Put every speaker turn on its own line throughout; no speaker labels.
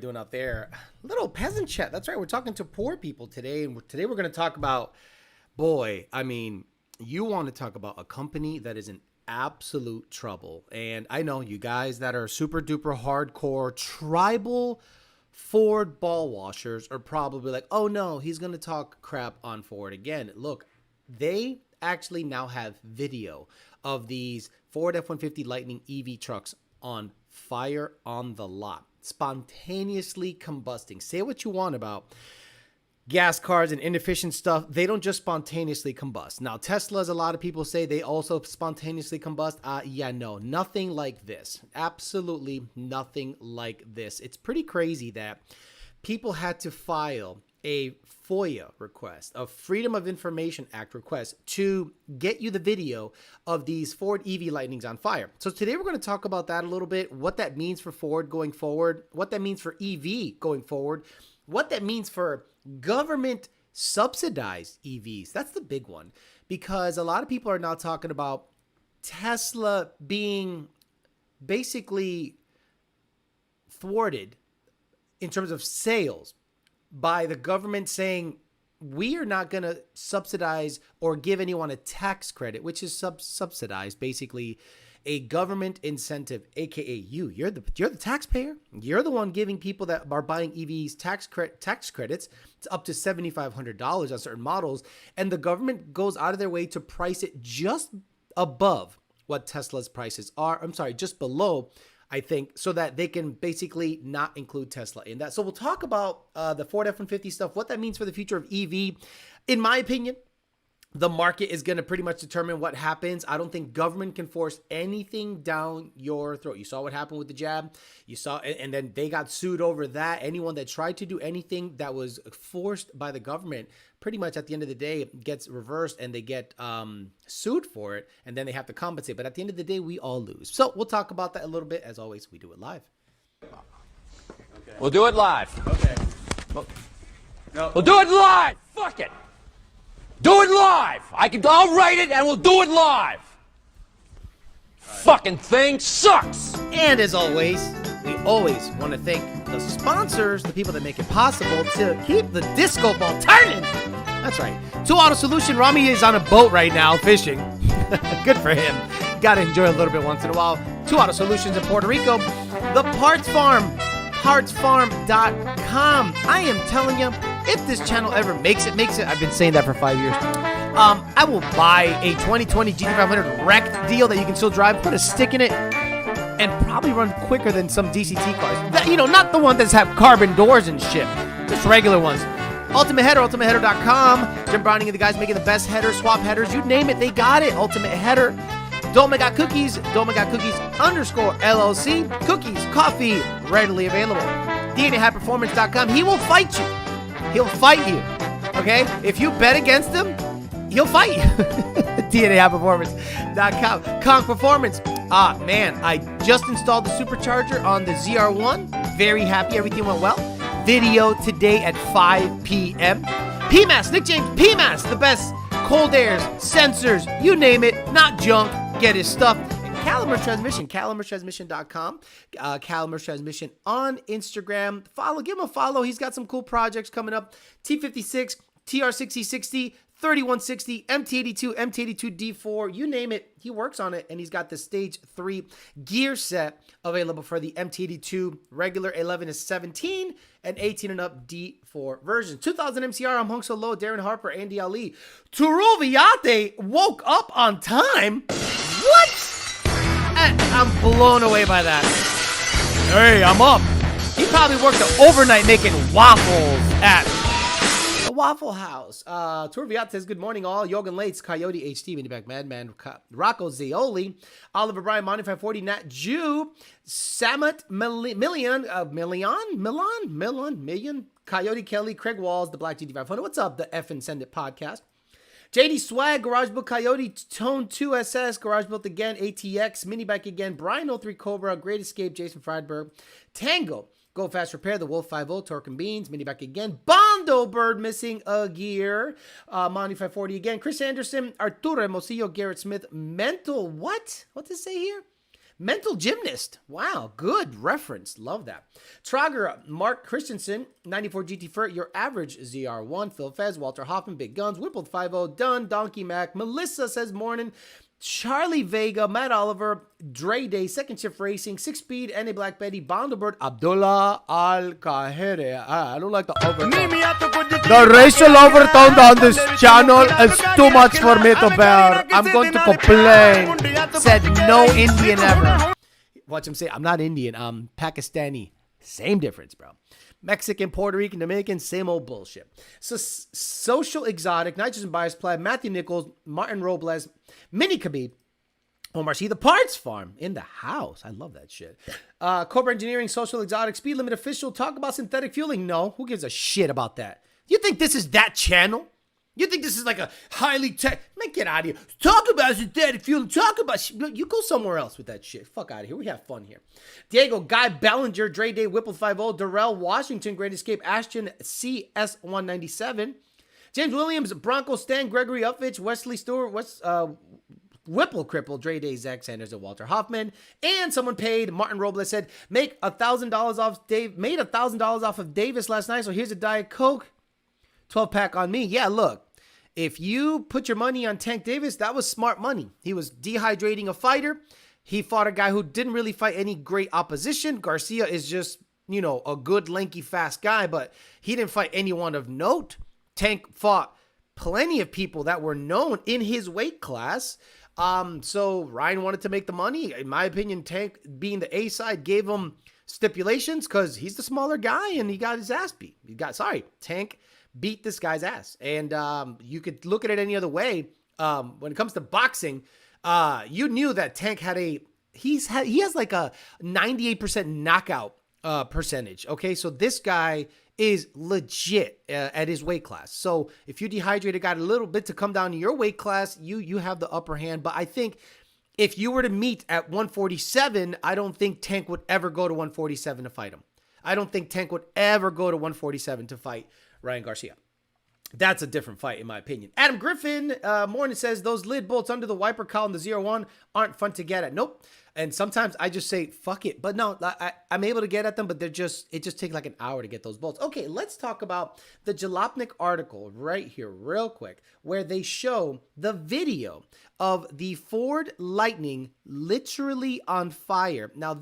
doing out there? Little peasant chat. That's right. We're talking to poor people today. And today we're going to talk about, boy, I mean, you want to talk about a company that is in absolute trouble. And I know you guys that are super duper hardcore tribal Ford ball washers are probably like, oh no, he's going to talk crap on Ford again. Look, they actually now have video of these Ford F-150 Lightning EV trucks on fire on the lot, spontaneously combusting. Say what you want about gas cars and inefficient stuff. They don't just spontaneously combust. Now, Teslas, a lot of people say they also spontaneously combust. Yeah, no, nothing like this. Absolutely nothing like this. It's pretty crazy that people had to file a FOIA request, a Freedom of Information Act request, to get you the video of these Ford EV Lightnings on fire. So today we're going to talk about that a little bit, what that means for Ford going forward, what that means for EV going forward, what that means for government subsidized EVs. That's the big one, because a lot of people are now talking about Tesla being basically thwarted in terms of sales by the government saying we are not going to subsidize or give anyone a tax credit, which is subsidized, basically a government incentive, aka you're the taxpayer. You're the one giving people that are buying EVs tax credits. It's up to $7,500 on certain models, and the government goes out of their way to price it just above what Tesla's prices are. I'm sorry, just below, I think, so that they can basically not include Tesla in that. So we'll talk about the Ford F-150 stuff, what that means for the future of EV. In my opinion, the market is going to pretty much determine what happens. I don't think government can force anything down your throat. You saw what happened with the jab. You saw, and then they got sued over that. Anyone that tried to do anything that was forced by the government, pretty much at the end of the day, gets reversed and they get sued for it, and then they have to compensate. But at the end of the day, we all lose. So we'll talk about that a little bit. As always, we do it live.
Okay. We'll do it live.
Okay.
We'll do it live. Fuck it. Do it live. I'll write it and we'll do it live. Fucking thing sucks.
And as always, we always want to thank the sponsors, the people that make it possible to keep the disco ball turning. That's right. 2 Auto Solution. Rami is on a boat right now fishing. Good for him. Got to enjoy a little bit once in a while. 2 Auto Solutions in Puerto Rico. The Parts Farm. PartsFarm.com. I am telling you, if this channel ever makes it. I've been saying that for 5 years. I will buy a 2020 GT500 wrecked deal that you can still drive, put a stick in it, and probably run quicker than some DCT cars. That, not the one that's have carbon doors and shit, just regular ones. Ultimate Header, UltimateHeader.com. Jim Browning and the guys making the best headers, swap headers, you name it, they got it. Ultimate Header. Dolma Got Cookies, _LLC. Cookies, coffee, readily available. DNAHighPerformance.com. He will fight you. He'll fight you. Okay? If you bet against him, he'll fight you. DNAHighPerformance.com. Conk Performance. Man, I just installed the supercharger on the ZR1. Very happy. Everything went well. Video today at 5 p.m. PMAS, Nick James, PMAS, the best cold airs, sensors, you name it, not junk. Get his stuff. Caliber Transmission, CaliberTransmission.com. Caliber Transmission on Instagram. Give him a follow. He's got some cool projects coming up. T56, TR6060, 3160, MT82, MT82D4, you name it, he works on it, and he's got the Stage 3 gear set available for the MT82 regular 11 to 17 and 18 and up D4 versions. 2000 MCR, I'm Hung Solo, Darren Harper, Andy Ali. Tyrone Viate woke up on time? What? I'm blown away by that. Hey, I'm up. He probably worked overnight making waffles at the Waffle House. Turviat says, good morning, all. Yogan Lates, Coyote, HT, Miniback Madman, Rocco Zioli, Oliver Bryan, Monty 540, Nat Jew, Samet Million, Coyote Kelly, Craig Walls, the Black GT500. What's up, the F and Send It podcast? JD Swag, Garage Built Coyote, Tone 2 SS, Garage Built again, ATX, Minibike again, Brian 03 Cobra, Great Escape, Jason Friedberg, Tango, Go Fast Repair, The Wolf 50, Torque and Beans, Minibike again, Bondo Bird missing a gear, Monty 540 again, Chris Anderson, Arturo Hermosillo, Garrett Smith, Mental, what? What does it say here? Mental gymnast. Wow, good reference. Love that. Trager, Mark Christensen, 94 GT Fur, your average ZR1. Phil Fez, Walter Hoffman, Big Guns, Whippled 50, Dunn, Donkey Mac. Melissa says morning. Charlie Vega, Matt Oliver, Dre Day, Second Shift Racing, Six Speed, Annie Black Betty, Bounderbird, Abdullah Al Kahere. I don't like the overtone. The racial overtone on this channel is too much for me to bear. I'm going to complain. Said no Indian ever. Watch him say, I'm not Indian, I'm Pakistani. Same difference, bro. Mexican, Puerto Rican, Dominican, same old bullshit. So, Social Exotic, Nitrogen Bias Plaid, Matthew Nichols, Martin Robles, Mini Khabib, Omar C. The Parts Farm in the house. I love that shit. Cobra Engineering, Social Exotic, Speed Limit Official, talk about synthetic fueling. No, who gives a shit about that? You think this is that channel? You think this is like a highly tech? Man, get out of here. Talk about synthetic fueling. Talk about you go somewhere else with that shit. Fuck out of here. We have fun here. Diego, Guy Bellinger, Dre Day, Whipple 50, Darrell Washington, Great Escape, Ashton, CS197, James Williams, Bronco Stan, Gregory Upfitch, Wesley Stewart, Whipple Cripple, Dre Day, Zach Sanders, and Walter Hoffman. And someone paid, Martin Robles said, make $1,000 off Dave, made $1,000 off of Davis last night. So here's a Diet Coke, 12 pack on me. Yeah, look. If you put your money on Tank Davis, that was smart money. He was dehydrating a fighter. He fought a guy who didn't really fight any great opposition. Garcia is just, a good, lanky, fast guy, but he didn't fight anyone of note. Tank fought plenty of people that were known in his weight class. So Ryan wanted to make the money. In my opinion, Tank, being the A side, gave him stipulations because he's the smaller guy and he got his ass beat. Tank beat this guy's ass. And you could look at it any other way. When it comes to boxing, you knew that Tank he has like a 98% knockout percentage. Okay, so this guy is legit at his weight class. So if you dehydrated, got a little bit to come down to your weight class, you have the upper hand. But I think if you were to meet at 147, I don't think Tank would ever go to 147 to fight him. I don't think Tank would ever go to 147 to fight Ryan Garcia. That's a different fight, in my opinion. Adam Griffin, morning says, those lid bolts under the wiper cowl in the 01 aren't fun to get at. Nope. And sometimes I just say, fuck it. But no, I'm able to get at them, but it just takes like an hour to get those bolts. Okay, let's talk about the Jalopnik article right here real quick, where they show the video of the Ford Lightning literally on fire. Now,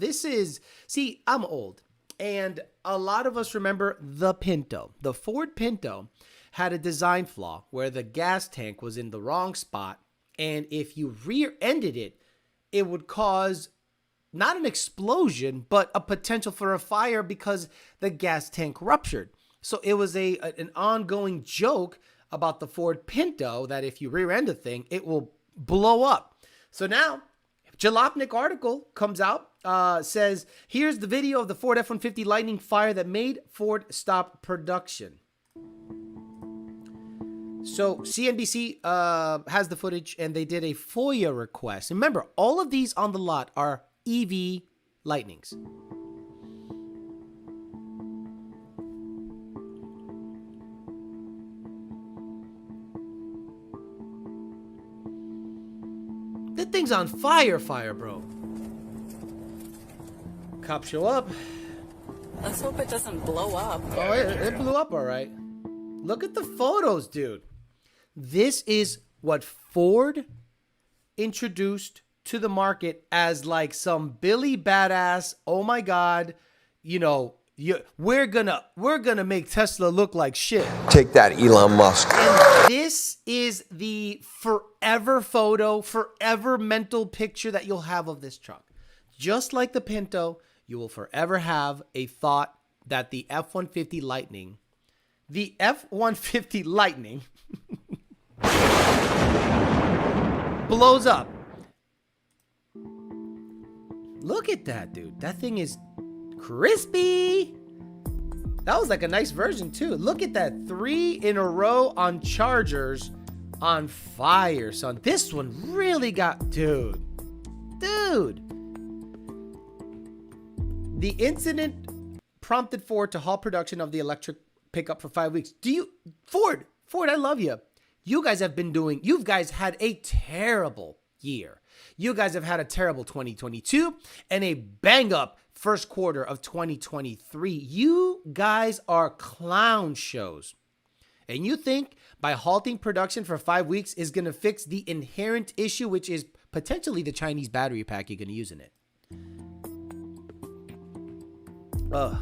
I'm old. And a lot of us remember the Pinto. The Ford Pinto had a design flaw where the gas tank was in the wrong spot. And if you rear-ended it, it would cause not an explosion, but a potential for a fire because the gas tank ruptured. So it was an ongoing joke about the Ford Pinto that if you rear-end a thing, it will blow up. So now, Jalopnik article comes out, says, here's the video of the Ford F-150 Lightning fire that made Ford stop production. So CNBC has the footage, and they did a FOIA request. Remember, all of these on the lot are EV Lightnings. That thing's on fire, bro. Cops show up.
Let's hope it doesn't blow up.
Oh, it blew up all right. Look at the photos, dude. This is what Ford introduced to the market as like some Billy badass. Oh my God, we're gonna make Tesla look like shit.
Take that, Elon Musk.
And this is the forever photo, forever mental picture that you'll have of this truck. Just like the Pinto, you will forever have a thought that the F-150 Lightning blows up. Look at that, dude. That thing is crispy. That was like a nice version too. Look at that, 3 in a row on Chargers on fire, son. This one really got, dude. The incident prompted Ford to halt production of the electric pickup for 5 weeks. Ford, I love you. You guys had a terrible year. You guys have had a terrible 2022 and a bang up first quarter of 2023. You guys are clown shows. And you think by halting production for 5 weeks is going to fix the inherent issue, which is potentially the Chinese battery pack you're going to use in it. Ugh.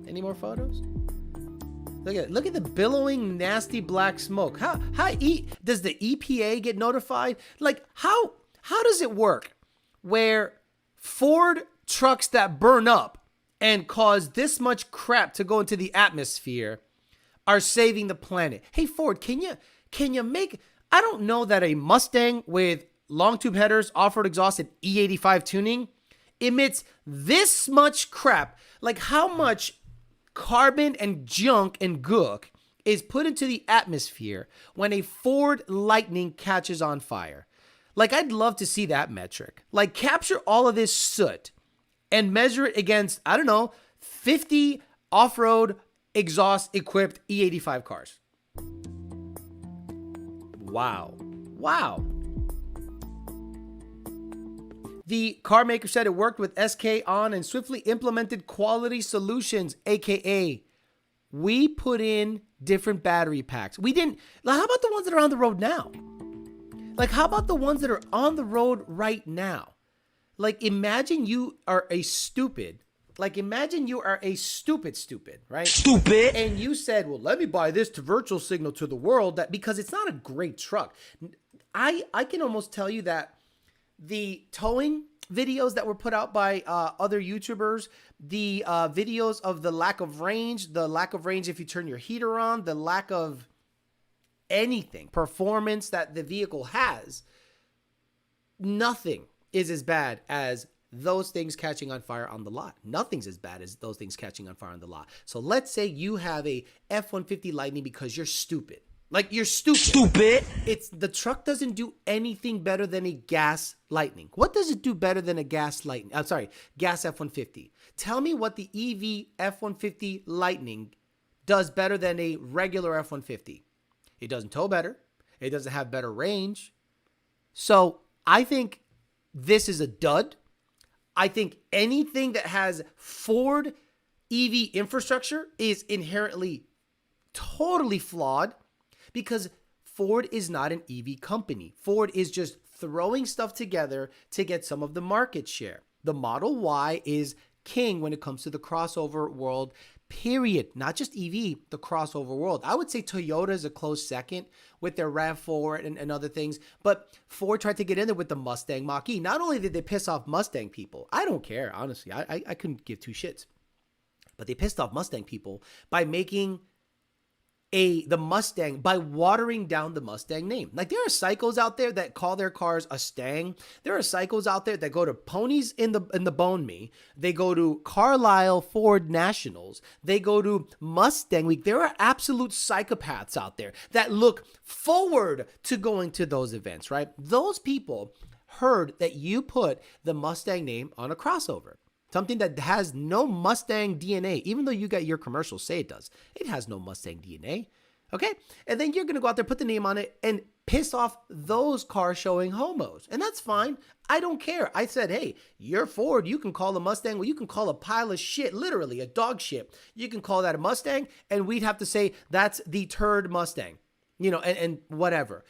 Any more photos? Look at the billowing, nasty black smoke. How does the EPA get notified? Like, how does it work where Ford trucks that burn up and cause this much crap to go into the atmosphere are saving the planet? Hey, Ford, can you make, I don't know that a Mustang with long tube headers, off-road exhaust, and E85 tuning emits this much crap. Like, how much carbon and junk and gook is put into the atmosphere when a Ford Lightning catches on fire? Like, I'd love to see that metric. Like, capture all of this soot and measure it against, I don't know, 50 off-road exhaust equipped E85 cars. Wow. The car maker said it worked with SK on and swiftly implemented quality solutions, aka we put in different battery packs. We didn't. How about the ones that are on the road now? Like, how about the ones that are on the road right now? Like, imagine you are a stupid. Stupid, right?
Stupid.
And you said, well, let me buy this to virtual signal to the world that because it's not a great truck. I can almost tell you that the towing videos that were put out by other YouTubers, the videos of the lack of range if you turn your heater on, the lack of anything, performance that the vehicle has, nothing is as bad as those things catching on fire on the lot. Nothing's as bad as those things catching on fire on the lot. So let's say you have a F-150 Lightning because you're stupid. Like, you're stupid. The truck doesn't do anything better than a gas Lightning. What does it do better than a gas Lightning? I'm sorry, gas F-150. Tell me what the EV F-150 Lightning does better than a regular F-150. It doesn't tow better. It doesn't have better range. So I think this is a dud. I think anything that has Ford EV infrastructure is inherently totally flawed. Because Ford is not an EV company. Ford is just throwing stuff together to get some of the market share. The Model Y is king when it comes to the crossover world, period. Not just EV, the crossover world. I would say Toyota is a close second with their RAV4 and other things. But Ford tried to get in there with the Mustang Mach-E. Not only did they piss off Mustang people, I don't care, honestly. I couldn't give two shits. But they pissed off Mustang people by making the Mustang, by watering down the Mustang name. Like, there are psychos out there that call their cars a Stang. There are psychos out there that go to Ponies in the Bone Me. They go to Carlisle Ford Nationals. They go to Mustang Week. There are absolute psychopaths out there that look forward to going to those events, right? Those people heard that you put the Mustang name on a crossover. Something that has no Mustang DNA, even though you got your commercials say it does. It has no Mustang DNA, okay? And then you're going to go out there, put the name on it, and piss off those car showing homos. And that's fine. I don't care. I said, hey, you're Ford. You can call a Mustang, well, you can call a pile of shit, literally a dog shit. You can call that a Mustang, and we'd have to say that's the turd Mustang, and whatever.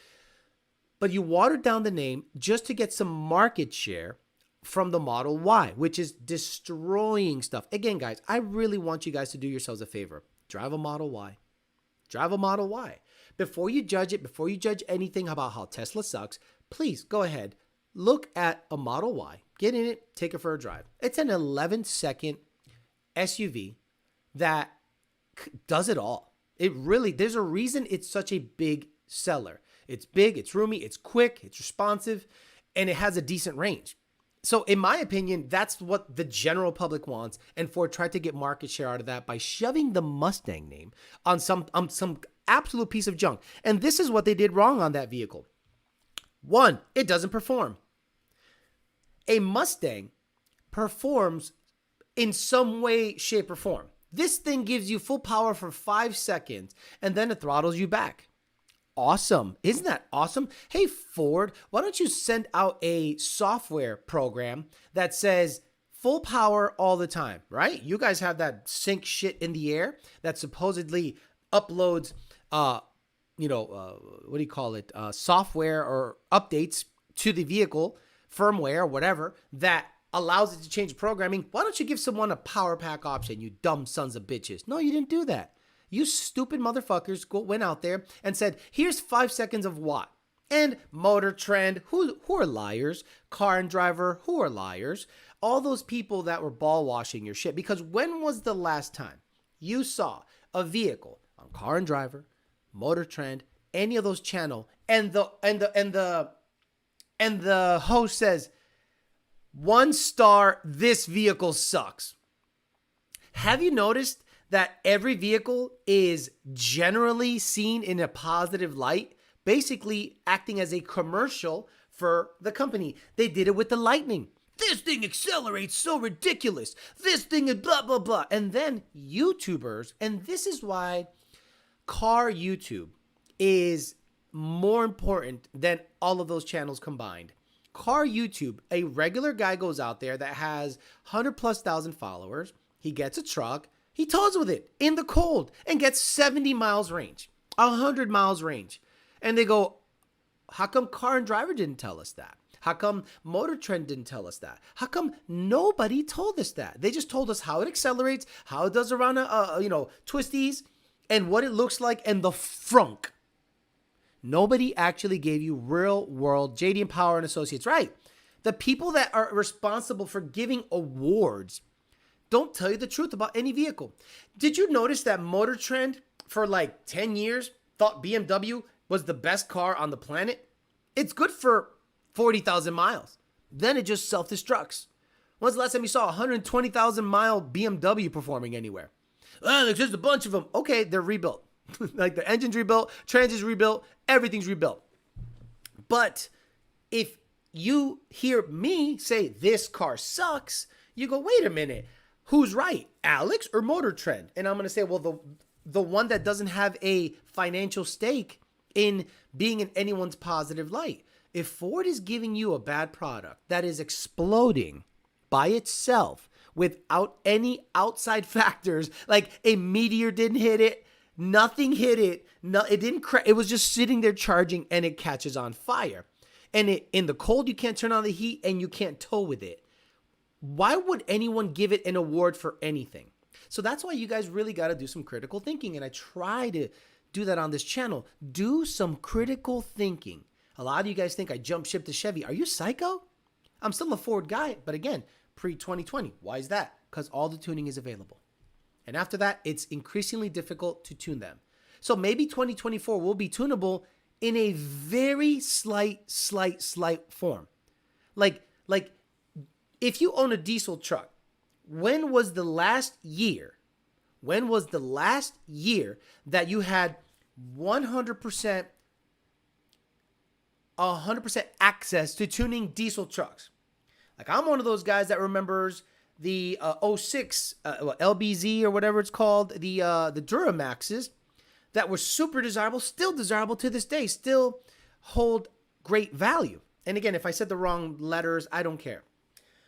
But you watered down the name just to get some market share from the Model Y, which is destroying stuff. Again, guys, I really want you guys to do yourselves a favor. Drive a Model Y. Drive a Model Y. Before you judge it, before you judge anything about how Tesla sucks, please go ahead. Look at a Model Y. Get in it. Take it for a drive. It's an 11-second SUV that does it all. There's a reason it's such a big seller. It's big, it's roomy, it's quick, it's responsive, and it has a decent range. So in my opinion, that's what the general public wants. And Ford tried to get market share out of that by shoving the Mustang name on some absolute piece of junk. And this is what they did wrong on that vehicle. One, it doesn't perform. A Mustang performs in some way, shape, or form. This thing gives you full power for 5 seconds and then it throttles you back. awesome? Isn't that awesome? Hey, Ford, why don't you send out a software program that says full power all the time, right? You guys have that sync shit in the air that supposedly uploads, what do you call it? Software or updates to the vehicle, firmware, or whatever, that allows it to change programming. Why don't you give someone a power pack option, you dumb sons of bitches? No, you didn't do that. You stupid motherfuckers went out there and said, here's 5 seconds of watt. And Motor Trend, who are liars? Car and Driver, who are liars? All those people that were ball washing your shit. Because when was the last time you saw a vehicle on Car and Driver, Motor Trend, any of those channel, and the host says, 1 star, this vehicle sucks? Have you noticed that every vehicle is generally seen in a positive light, basically acting as a commercial for the company? They did it with the Lightning. This thing accelerates so ridiculous. This thing is blah, blah, blah. And then YouTubers, and this is why car YouTube is more important than all of those channels combined. Car YouTube, a regular guy goes out there that has 100,000+ followers. He gets a truck. He tows with it in the cold and gets 70 miles range, 100 miles range. And they go, how come Car and Driver didn't tell us that? How come Motor Trend didn't tell us that? How come nobody told us that? They just told us how it accelerates, how it does around, twisties, and what it looks like, and the frunk. Nobody actually gave you real world JD and Power and Associates, right? The people that are responsible for giving awards don't tell you the truth about any vehicle. Did you notice that Motor Trend for like 10 years thought BMW was the best car on the planet? It's good for 40,000 miles. Then it just self-destructs. When's the last time you saw a 120,000 mile BMW performing anywhere? Oh, there's just a bunch of them. Okay, they're rebuilt. Like the engine's rebuilt, trans is rebuilt, everything's rebuilt. But if you hear me say this car sucks, you go, wait a minute. Who's right, Alex or Motor Trend? And I'm going to say, well, the one that doesn't have a financial stake in being in anyone's positive light. If Ford is giving you a bad product that is exploding by itself without any outside factors, like a meteor didn't hit it, nothing hit it, no, it didn't crash, it was just sitting there charging and it catches on fire. And in the cold, you can't turn on the heat and you can't tow with it. Why would anyone give it an award for anything? So that's why you guys really got to do some critical thinking. And I try to do that on this channel. Do some critical thinking. A lot of you guys think I jump ship to Chevy. Are you psycho? I'm still a Ford guy, but again, pre-2020. Why is that? Because all the tuning is available. And after that, it's increasingly difficult to tune them. So maybe 2024 will be tunable in a very slight form. Like if you own a diesel truck, when was the last year that you had 100% access to tuning diesel trucks? Like I'm one of those guys that remembers the 06 LBZ or whatever it's called, the Duramaxes that were super desirable, still desirable to this day, still hold great value. And again, if I said the wrong letters, I don't care.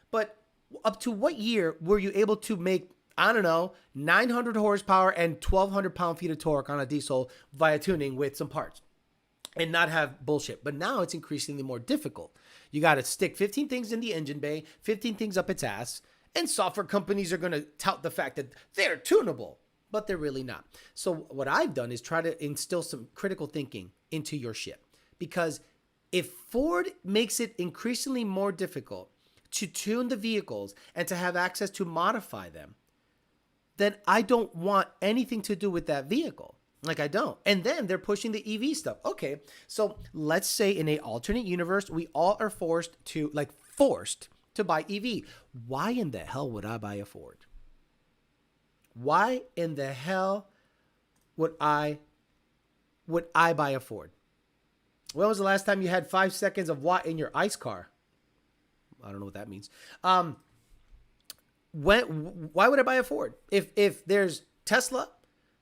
But up to what year were you able to make, I don't know, 900 horsepower and 1,200 pound-feet of torque on a diesel via tuning with some parts and not have bullshit? But now it's increasingly more difficult. You got to stick 15 things in the engine bay, 15 things up its ass, and software companies are going to tout the fact that they're tunable, but they're really not. So what I've done is try to instill some critical thinking into your shit. Because if Ford makes it increasingly more difficult to tune the vehicles and to have access to modify them, then I don't want anything to do with that vehicle. Like I don't. And then they're pushing the EV stuff. Okay, so let's say in a alternate universe, we all are forced to buy EV. Why in the hell would I buy a Ford? Why in the hell would I buy a Ford? When was the last time you had 5 seconds of watt in your ICE car? I don't know what that means. Why would I buy a Ford? If there's Tesla,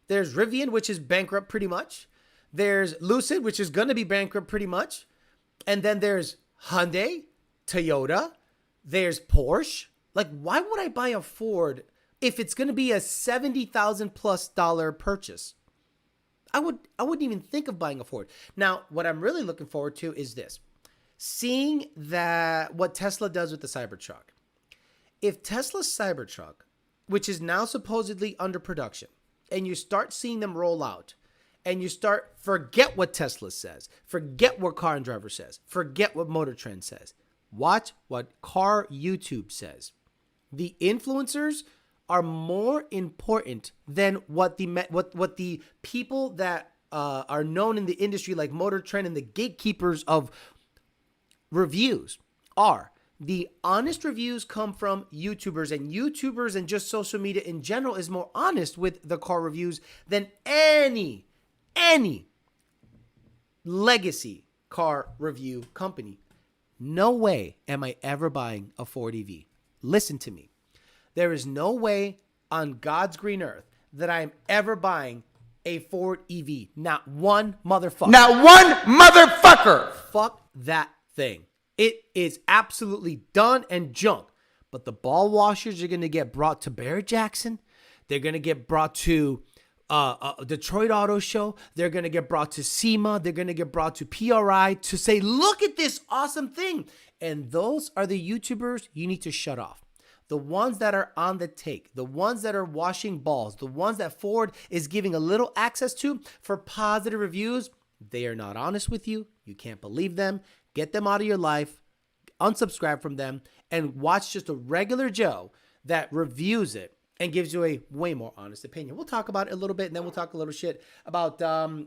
there's Rivian, which is bankrupt pretty much. There's Lucid, which is going to be bankrupt pretty much. And then there's Hyundai, Toyota. There's Porsche. Like, why would I buy a Ford if it's going to be a $70,000+ purchase? I wouldn't even think of buying a Ford. Now, what I'm really looking forward to is this. Seeing that what Tesla does with the Cybertruck. If Tesla's Cybertruck, which is now supposedly under production, and you start seeing them roll out, and you forget what Tesla says, forget what Car and Driver says, forget what Motor Trend says, watch what Car YouTube says. The influencers are more important than what the people that are known in the industry like Motor Trend and the gatekeepers of reviews are. The honest reviews come from YouTubers, and just social media in general is more honest with the car reviews than any legacy car review company. No way am I ever buying a Ford EV. Listen to me. There is no way on God's green earth that I'm ever buying a Ford EV. Not one motherfucker.
Not one motherfucker.
Fuck that thing. It is absolutely done and junk. But the ball washers are going to get brought to Barrett-Jackson. They're going to get brought to Detroit Auto Show. They're going to get brought to SEMA. They're going to get brought to PRI to say, look at this awesome thing. And those are the YouTubers you need to shut off. The ones that are on the take, the ones that are washing balls, the ones that Ford is giving a little access to for positive reviews, they are not honest with you. You can't believe them. Get them out of your life, unsubscribe from them, and watch just a regular Joe that reviews it and gives you a way more honest opinion. We'll talk about it a little bit, and then we'll talk a little shit about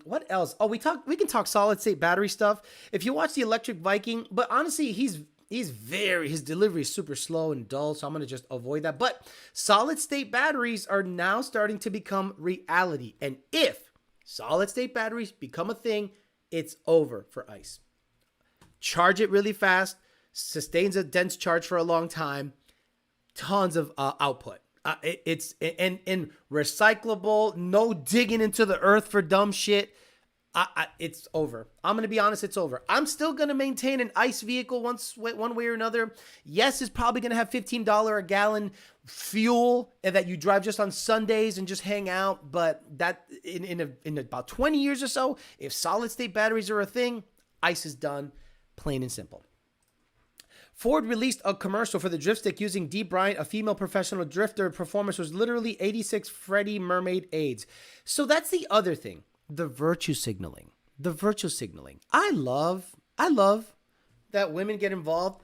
what else. Oh, we can talk solid state battery stuff. If you watch the Electric Viking, but honestly, his delivery is super slow and dull, so I'm gonna just avoid that. But solid state batteries are now starting to become reality, and if solid state batteries become a thing, it's over for ICE. Charge it really fast, sustains a dense charge for a long time, tons of output. It's recyclable, no digging into the earth for dumb shit. It's over. I'm going to be honest, it's over. I'm still going to maintain an ICE vehicle one way or another. Yes, it's probably going to have $15 a gallon fuel that you drive just on Sundays and just hang out. But that in about 20 years or so, if solid state batteries are a thing, ICE is done. Plain and simple. Ford released a commercial for the dripstick using Dee Bryant, a female professional drifter. Performance was literally 86 Freddie Mermaid aids. So that's the other thing. The virtue signaling. I love that women get involved.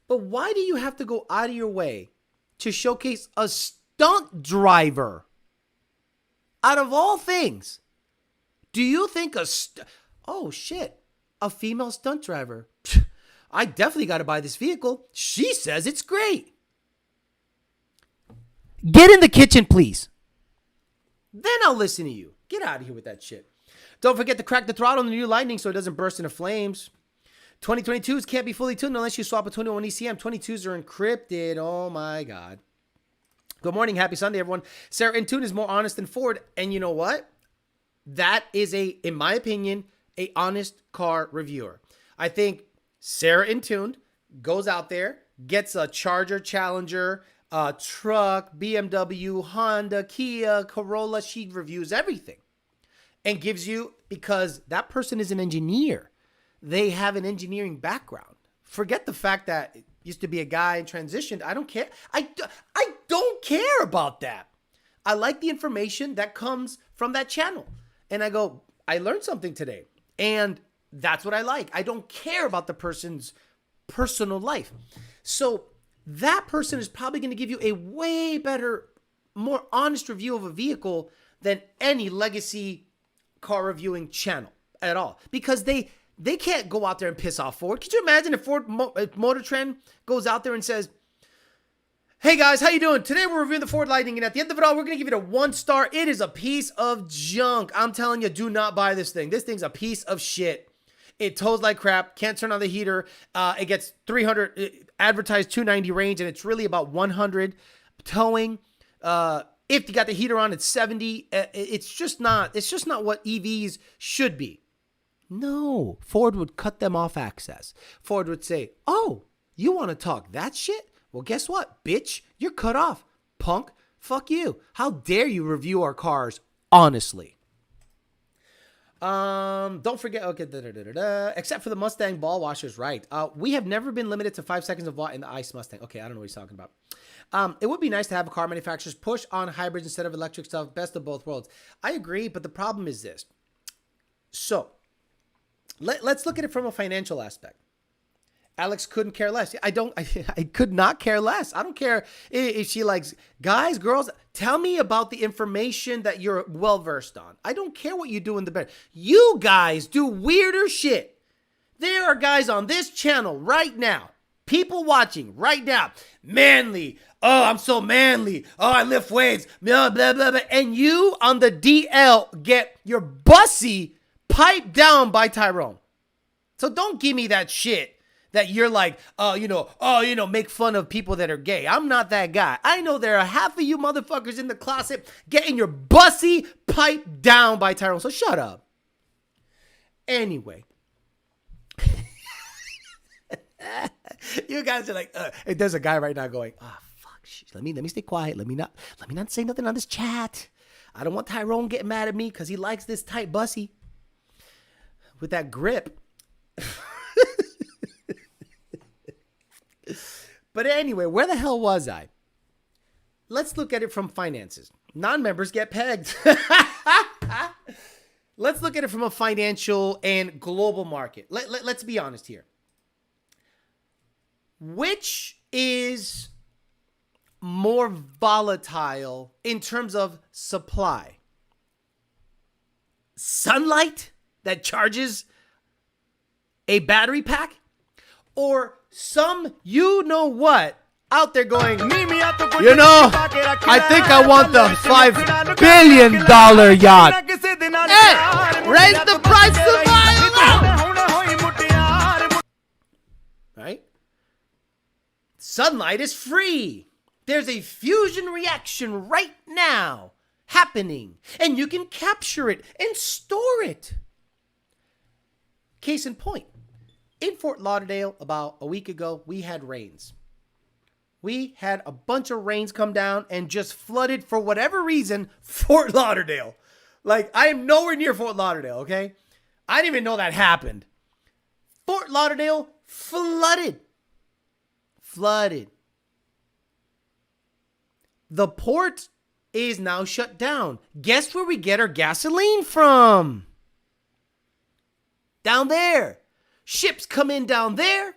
But why do you have to go out of your way to showcase a stunt driver? Out of all things, do you think oh shit, a female stunt driver? I definitely got to buy this vehicle. She says it's great. Get in the kitchen, please. Then I'll listen to you. Get out of here with that shit. Don't forget to crack the throttle on the new Lightning so it doesn't burst into flames. 2022s can't be fully tuned unless you swap a 21 ECM. 22s are encrypted. Oh my God. Good morning. Happy Sunday, everyone. Sarah InTune is more honest than Ford. And you know what? That is in my opinion, a honest car reviewer. I think Sarah InTune goes out there, gets a Charger, Challenger, truck, BMW, Honda, Kia, Corolla. She reviews everything and gives you, because that person is an engineer. They have an engineering background. Forget the fact that it used to be a guy and transitioned. I don't care. I don't care about that. I like the information that comes from that channel. And I go, I learned something today. And that's what I like. I don't care about the person's personal life. So that person is probably going to give you a way better, more honest review of a vehicle than any legacy car reviewing channel at all. Because they can't go out there and piss off Ford. Could you imagine if Motor Trend goes out there and says, hey guys, how you doing? Today we're reviewing the Ford Lightning, and at the end of it all, we're going to give it a 1 star. It is a piece of junk. I'm telling you, do not buy this thing. This thing's a piece of shit. It tows like crap. Can't turn on the heater. It gets 300, advertised 290 range, and it's really about 100 towing. If you got the heater on, it's 70. It's just not what EVs should be. No, Ford would cut them off access. Ford would say, oh, you want to talk that shit? Well, guess what, bitch? You're cut off. Punk, fuck you. How dare you review our cars honestly? Don't forget, okay, except for the Mustang ball washers, right? We have never been limited to 5 seconds of watt in the ICE Mustang. Okay, I don't know what he's talking about. It would be nice to have car manufacturers push on hybrids instead of electric stuff. Best of both worlds. I agree, but the problem is this. So, let's look at it from a financial aspect. Alex couldn't care less. I could not care less. I don't care if she likes guys, girls. Tell me about the information that you're well versed on. I don't care what you do in the bed. You guys do weirder shit. There are guys on this channel right now, people watching right now, manly. Oh, I'm so manly. Oh, I lift weights. Blah, blah, blah, blah. And you on the DL get your bussy piped down by Tyrone. So don't give me that shit that you're like, make fun of people that are gay. I'm not that guy. I know there are half of you motherfuckers in the closet getting your bussy piped down by Tyrone. So shut up. Anyway. You guys are like, there's a guy right now going, fuck, let me stay quiet. Let me not say nothing on this chat. I don't want Tyrone getting mad at me because he likes this tight bussy with that grip. But anyway, where the hell was I? Let's look at it from finances. Non-members get pegged. Let's look at it from a financial and global market. Let's be honest here. Which is more volatile in terms of supply? Sunlight that charges a battery pack? Or some you-know-what out there going, I think I want the $5 billion yacht. Hey, raise the price to buy. Right? Sunlight is free. There's a fusion reaction right now happening, and you can capture it and store it. Case in point. In Fort Lauderdale, about a week ago, we had rains. We had a bunch of rains come down and just flooded, for whatever reason, Fort Lauderdale. Like, I am nowhere near Fort Lauderdale, okay? I didn't even know that happened. Fort Lauderdale flooded. The port is now shut down. Guess where we get our gasoline from? Down there. Ships come in down there,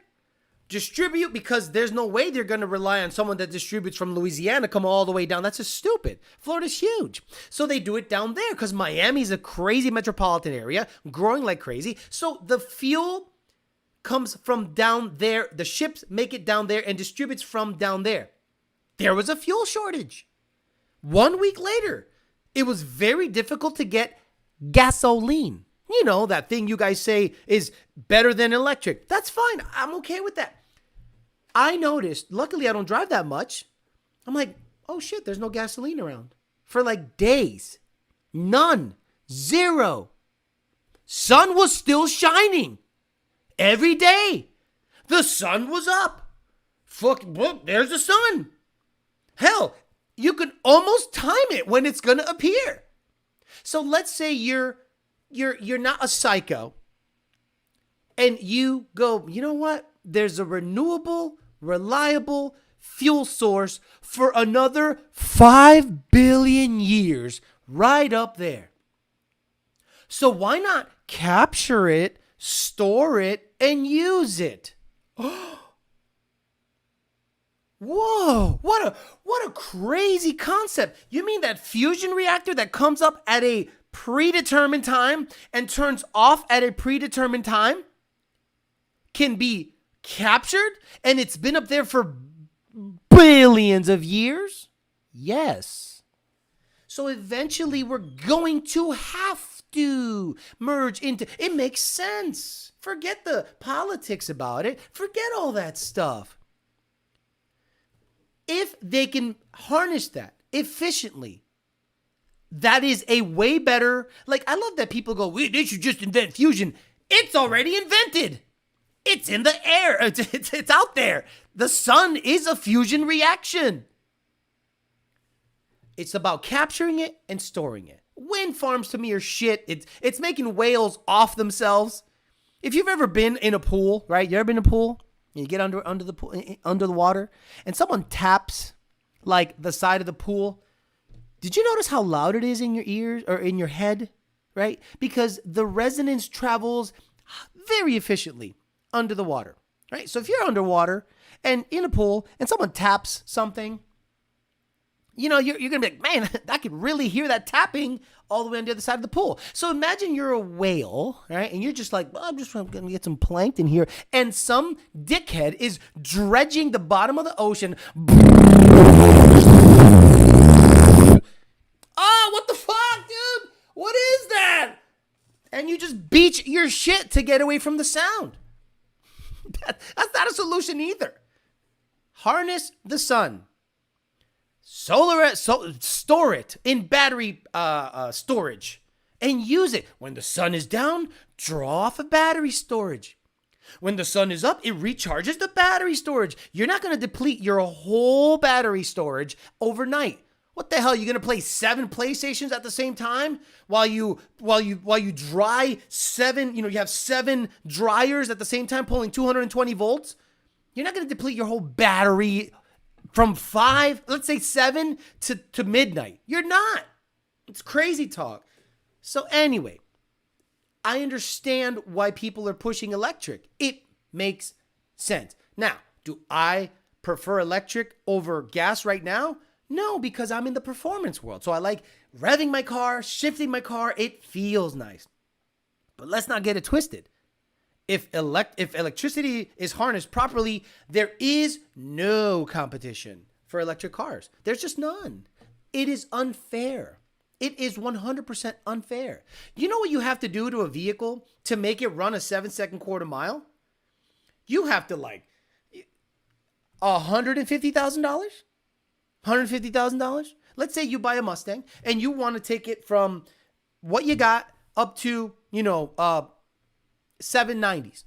distribute, because there's no way they're going to rely on someone that distributes from Louisiana come all the way down. That's just stupid. Florida's huge. So they do it down there because Miami's a crazy metropolitan area, growing like crazy. So the fuel comes from down there. The ships make it down there and distributes from down there. There was a fuel shortage. 1 week later, it was very difficult to get gasoline. You know, that thing you guys say is better than electric. That's fine. I'm okay with that. I noticed, luckily I don't drive that much. I'm like, oh shit, there's no gasoline around. For like days. None. Zero. Sun was still shining. Every day. The sun was up. There's the sun. Hell, you could almost time it when it's going to appear. So let's say you're not a psycho and you go, you know what? There's a renewable, reliable fuel source for another 5 billion years right up there. So why not capture it, store it, and use it? Whoa, what a crazy concept. You mean that fusion reactor that comes up at a predetermined time and turns off at a predetermined time can be captured and it's been up there for billions of years? Yes. So eventually we're going to have to merge into it. Makes sense. Forget the politics about it. Forget all that stuff. If they can harness that efficiently, that is a way better, like, I love that people go, they should just invent fusion. It's already invented. It's in the air. It's out there. The sun is a fusion reaction. It's about capturing it and storing it. Wind farms to me are shit. It's making whales off themselves. If you've ever been in a pool, right? You ever been in a pool? And you get under the pool, under the water, and someone taps like the side of the pool. Did you notice how loud it is in your ears or in your head, right? Because the resonance travels very efficiently under the water, right? So if you're underwater and in a pool and someone taps something, you know, you're going to be like, man, I could really hear that tapping all the way on the other side of the pool. So imagine you're a whale, right? And you're just like, well, I'm going to get some plankton here. And some dickhead is dredging the bottom of the ocean. Oh, what the fuck, dude? What is that? And you just beach your shit to get away from the sound. That's not a solution either. Harness the sun. Store it in battery storage and use it. When the sun is down, draw off a battery storage. When the sun is up, it recharges the battery storage. You're not going to deplete your whole battery storage overnight. What the hell? You're going to play 7 PlayStations at the same time while you dry 7, you have 7 dryers at the same time pulling 220 volts? You're not going to deplete your whole battery from 5, let's say 7 to midnight. You're not. It's crazy talk. So anyway, I understand why people are pushing electric. It makes sense. Now, do I prefer electric over gas right now? No, because I'm in the performance world. So I like revving my car, shifting my car. It feels nice. But let's not get it twisted. If electricity is harnessed properly, there is no competition for electric cars. There's just none. It is unfair. It is 100% unfair. You know what you have to do to a vehicle to make it run a 7-second quarter mile? You have to like $150,000? $150,000? Let's say you buy a Mustang and you want to take it from what you got up to, 790s.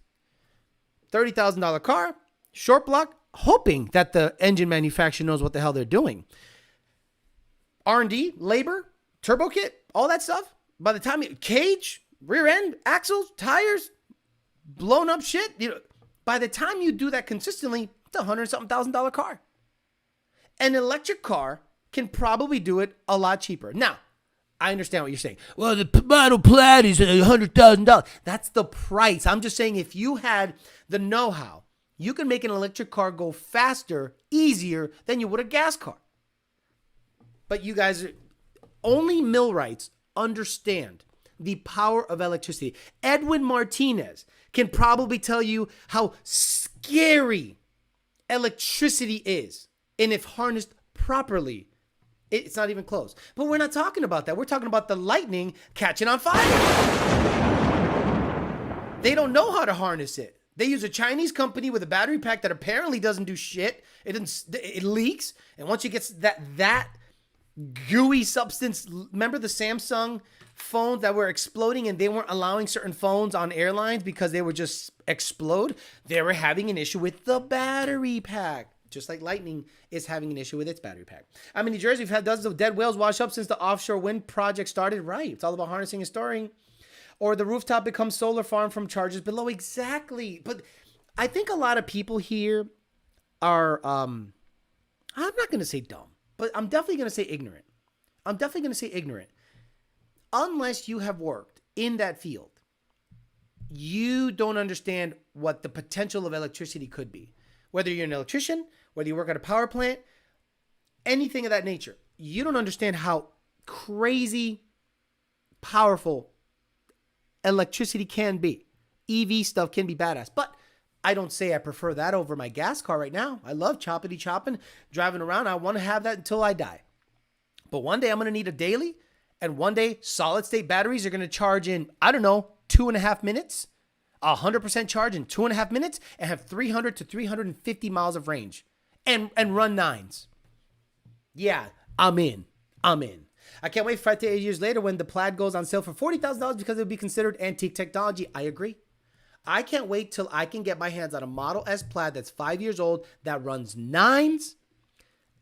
$30,000 car, short block, hoping that the engine manufacturer knows what the hell they're doing. R&D, labor, turbo kit, all that stuff. By the time cage, rear end, axles, tires, blown up shit, by the time you do that consistently, it's $100,000 car. An electric car can probably do it a lot cheaper. Now, I understand what you're saying. Well, the Model Plaid is $100,000. That's the price. I'm just saying if you had the know-how, you can make an electric car go faster, easier than you would a gas car. But you guys, only millwrights understand the power of electricity. Edwin Martinez can probably tell you how scary electricity is. And if harnessed properly, it's not even close. But we're not talking about that. We're talking about the lightning catching on fire. They don't know how to harness it. They use a Chinese company with a battery pack that apparently doesn't do shit. It leaks. And once you get that gooey substance, remember the Samsung phones that were exploding and they weren't allowing certain phones on airlines because they would just explode? They were having an issue with the battery pack. Just like Lightning is having an issue with its battery pack. I mean, New Jersey, we've had dozens of dead whales wash up since the offshore wind project started. Right. It's all about harnessing and storing. Or the rooftop becomes solar farm from charges below. Exactly. But I think a lot of people here are, I'm not going to say dumb, but I'm definitely going to say ignorant. Unless you have worked in that field, you don't understand what the potential of electricity could be. Whether you're an electrician, whether you work at a power plant, anything of that nature, you don't understand how crazy powerful electricity can be. EV stuff can be badass, but I don't say I prefer that over my gas car right now. I love chopping, driving around. I want to have that until I die. But one day I'm going to need a daily, and one day solid state batteries are going to charge in, 2.5 minutes. 100% charge in 2.5 minutes and have 300 to 350 miles of range and run 9s. Yeah, I'm in. I can't wait 5 to 8 years later when the Plaid goes on sale for $40,000 because it would be considered antique technology. I agree. I can't wait till I can get my hands on a Model S Plaid that's 5 years old that runs 9s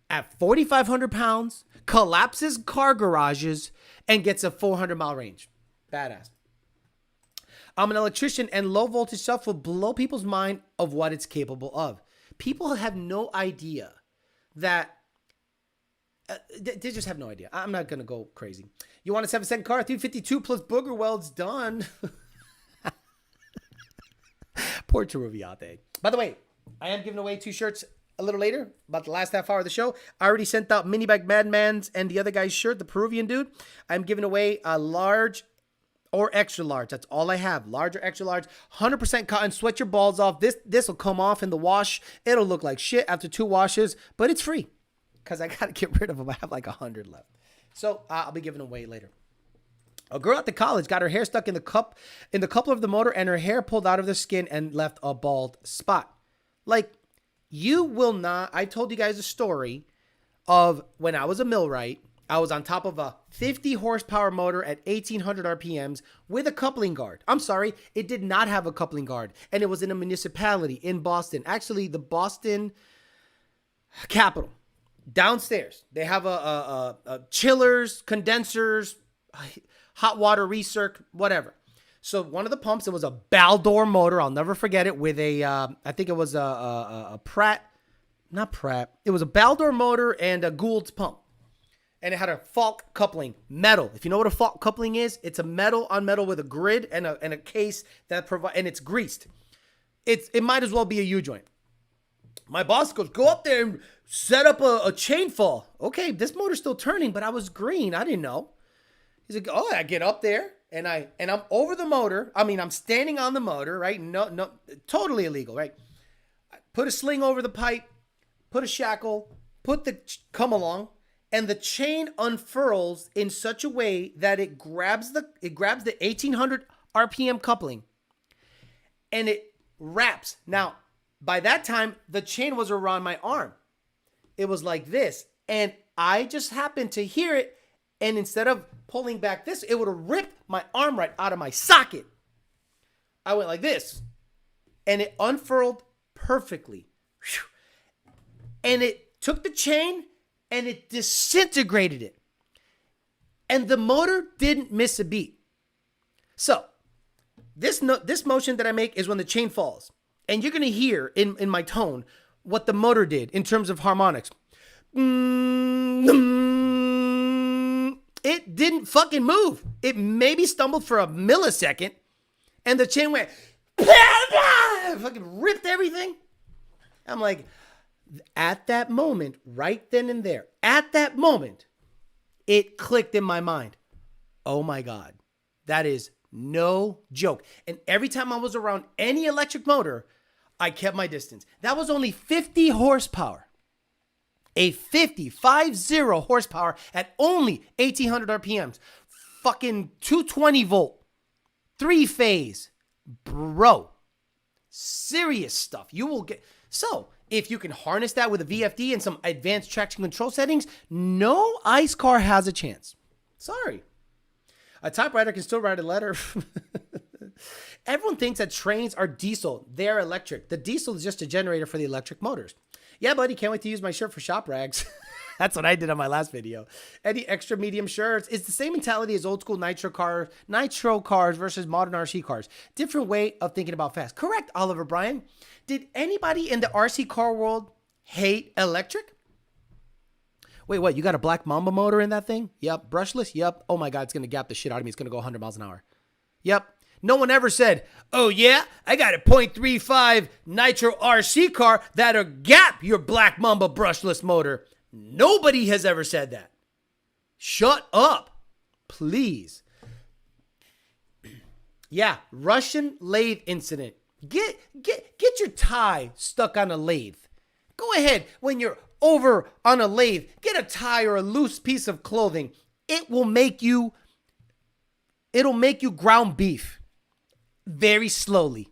at 4,500 pounds, collapses car garages, and gets a 400-mile range. Badass. I'm an electrician, and low voltage stuff will blow people's mind of what it's capable of. People have no idea that they just have no idea. I'm not going to go crazy. You want a 7-second car? 352 plus booger welds done. Poor Cheruviate. By the way, I am giving away 2 shirts a little later, about the last half hour of the show. I already sent out Mini Bike Madman's and the other guy's shirt, the Peruvian dude. I'm giving away a large or extra large. That's all I have. Large or extra large. 100% cotton. Sweat your balls off. This will come off in the wash. It'll look like shit after 2 washes, but it's free because I got to get rid of them. I have like 100 left. So I'll be giving away later. A girl at the college got her hair stuck in the coupler of the motor, and her hair pulled out of the skin and left a bald spot. Like, you will not. I told you guys a story of when I was a millwright. I was on top of a 50 horsepower motor at 1800 RPMs with a coupling guard. I'm sorry, it did not have a coupling guard, and it was in a municipality in Boston. Actually, the Boston Capitol. Downstairs, they have a chillers, condensers, hot water recirc, whatever. So one of the pumps, it was a Baldor motor. I'll never forget it, with a, I think it was a Pratt, not Pratt. It was a Baldor motor and a Gould's pump. And it had a Falk coupling, metal. If you know what a Falk coupling is, it's a metal on metal with a grid and a case that and it's greased. It might as well be a U-joint. My boss goes, go up there and set up a chain fall. Okay, this motor's still turning, but I was green. I didn't know. He's like, oh, I get up there and I'm over the motor. I mean, I'm standing on the motor, right? No, totally illegal, right? I put a sling over the pipe, put a shackle, put the come along, and the chain unfurls in such a way that it grabs the 1800 RPM coupling and it wraps. Now, by that time, the chain was around my arm. It was like this. And I just happened to hear it. And instead of pulling back this, it would have ripped my arm right out of my socket. I went like this. And it unfurled perfectly. And it took the chain and it disintegrated it. And the motor didn't miss a beat. So, this motion that I make is when the chain falls. And you're going to hear in my tone what the motor did in terms of harmonics. It didn't fucking move. It maybe stumbled for a millisecond. And the chain went, fucking ripped everything. I'm like, at that moment, right then and there, at that moment, it clicked in my mind. Oh my God, that is no joke. And every time I was around any electric motor, I kept my distance. That was only 50 horsepower. A 50 horsepower at only 1800 RPMs. Fucking 220 volt. 3-phase. Bro. Serious stuff. You will get. So, if you can harness that with a VFD and some advanced traction control settings, no ICE car has a chance. Sorry. A typewriter can still write a letter. Everyone thinks that trains are diesel. They're electric. The diesel is just a generator for the electric motors. Yeah, buddy, can't wait to use my shirt for shop rags. That's what I did on my last video. Any extra medium shirts? It's the same mentality as old school nitro cars versus modern RC cars. Different way of thinking about fast. Correct, Oliver Bryan. Did anybody in the RC car world hate electric? Wait, what? You got a Black Mamba motor in that thing? Yep. Brushless? Yep. Oh my God, it's going to gap the shit out of me. It's going to go 100 miles an hour. Yep. No one ever said, oh yeah, I got a 0.35 nitro RC car that'll gap your Black Mamba brushless motor. Nobody has ever said that. Shut up, please. Yeah, Russian lathe incident. Get your tie stuck on a lathe. Go ahead, when you're over on a lathe, get a tie or a loose piece of clothing. It'll make you ground beef very slowly.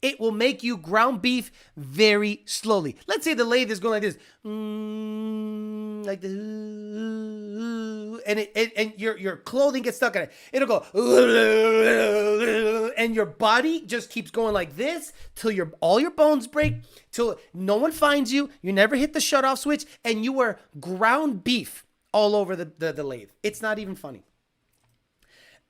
It will make you ground beef very slowly. Let's say the lathe is going like this, like this, and your clothing gets stuck in it. It'll go, and your body just keeps going like this till all your bones break, till no one finds you. You never hit the shutoff switch, and you were ground beef all over the lathe. It's not even funny.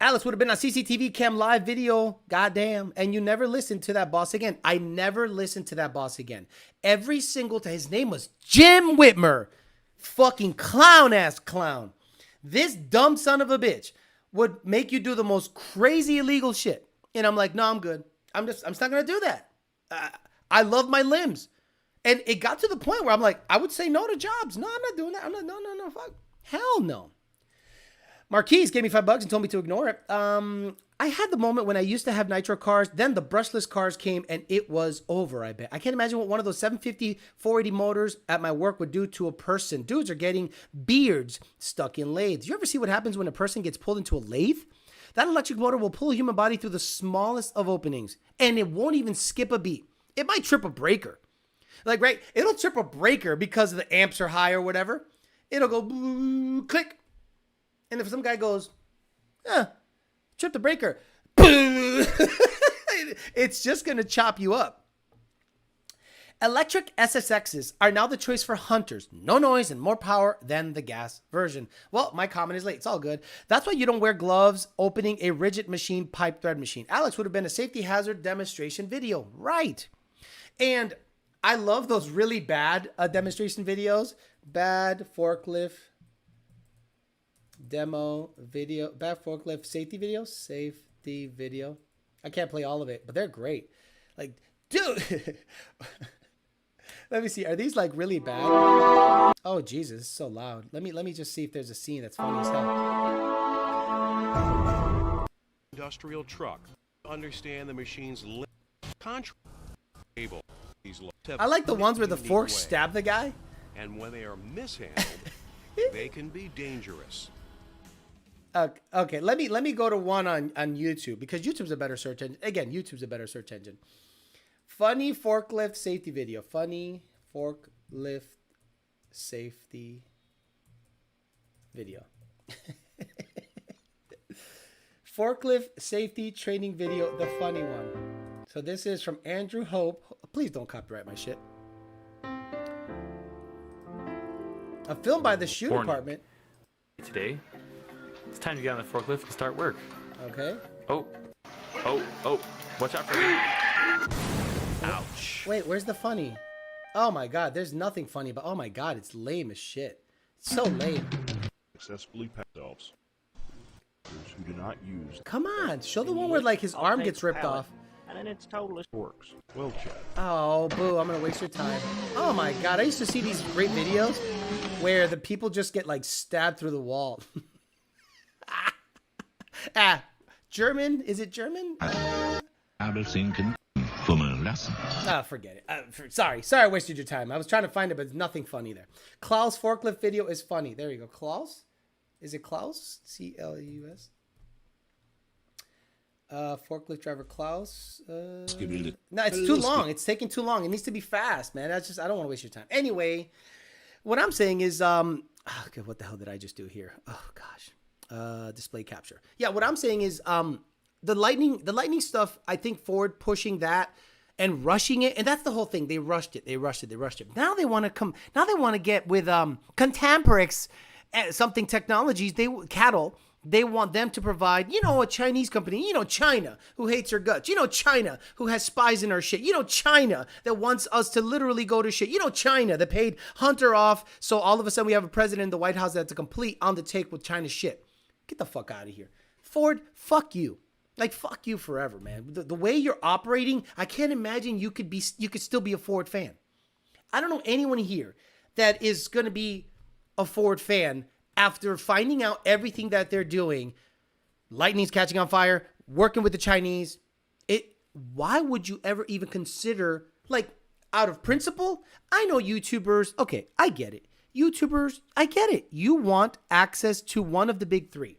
Alice would have been on CCTV cam live video, goddamn, and you never listened to that boss again. I never listened to that boss again. Every single time, his name was Jim Whitmer. Fucking clown-ass clown. This dumb son of a bitch would make you do the most crazy illegal shit. And I'm like, no, I'm good. I'm just not going to do that. I love my limbs. And it got to the point where I'm like, I would say no to jobs. No, I'm not doing that. No, fuck. Hell no. Marquise gave me $5 and told me to ignore it. I had the moment when I used to have nitro cars. Then the brushless cars came and it was over, I bet. I can't imagine what one of those 750, 480 motors at my work would do to a person. Dudes are getting beards stuck in lathes. You ever see what happens when a person gets pulled into a lathe? That electric motor will pull a human body through the smallest of openings. And it won't even skip a beat. It might trip a breaker. Like, right? It'll trip a breaker because the amps are high or whatever. It'll go click. And if some guy goes, trip the breaker, it's just going to chop you up. Electric SSXs are now the choice for hunters. No noise and more power than the gas version. Well, my comment is late. It's all good. That's why you don't wear gloves opening a rigid machine pipe thread machine. Alex would have been a safety hazard demonstration video. Right. And I love those really bad demonstration videos. Bad forklift demo video, bad forklift safety video. I can't play all of it, but they're great. Like, dude, let me see. Are these like really bad? Oh Jesus, it's so loud. Let me just see if there's a scene that's funny as hell.
Industrial truck. Understand the machine's contract cable.
I like the ones where the forks stab the guy.
And when they are mishandled, they can be dangerous.
Okay, let me go to one on YouTube because YouTube's a better search engine. Again, YouTube's a better search engine. Funny forklift safety video. Funny forklift safety video. Forklift safety training video, the funny one. So this is from Andrew Hope. Please don't copyright my shit. A film by the shoe department.
Today, it's time to get on the forklift and start work.
Okay.
Oh. Watch out for me. Ouch.
Wait, where's the funny? Oh my God, there's nothing funny, but oh my God, it's lame as shit. It's so lame.
Successfully pass themselves. Those who do not use.
Come on, show the one where like his arm gets ripped off.
And then it's totally works. Well, Chad.
Oh, boo, I'm gonna waste your time. Oh my God, I used to see these great videos where the people just get like stabbed through the wall. German? Is it German? Forget it. Sorry, I wasted your time. I was trying to find it, but there's nothing funny there. Klaus forklift video is funny. There you go. Klaus? Is it Klaus? C-L-U-S? Forklift driver Klaus. No, it's too long. It's taking too long. It needs to be fast, man. I don't want to waste your time. Anyway, what I'm saying is, okay, what the hell did I just do here? Oh gosh, display capture. Yeah, what I'm saying is, the lightning stuff. I think Ford pushing that and rushing it, and that's the whole thing. They rushed it. Now they want to come. Now they want to get with Contemporix, something technologies. They want them to provide, a Chinese company, China, who hates her guts. China, who has spies in our shit. China, that wants us to literally go to shit. China, that paid Hunter off, so all of a sudden we have a president in the White House that's a complete on the take with China's shit. Get the fuck out of here. Ford, fuck you. Like, fuck you forever, man. The way you're operating, I can't imagine you could still be a Ford fan. I don't know anyone here that is going to be a Ford fan after finding out everything that they're doing. Lightning's catching on fire, working with the Chinese. Why would you ever even consider, like, out of principle? I know YouTubers. Okay, I get it. YouTubers, I get it. You want access to one of the big three.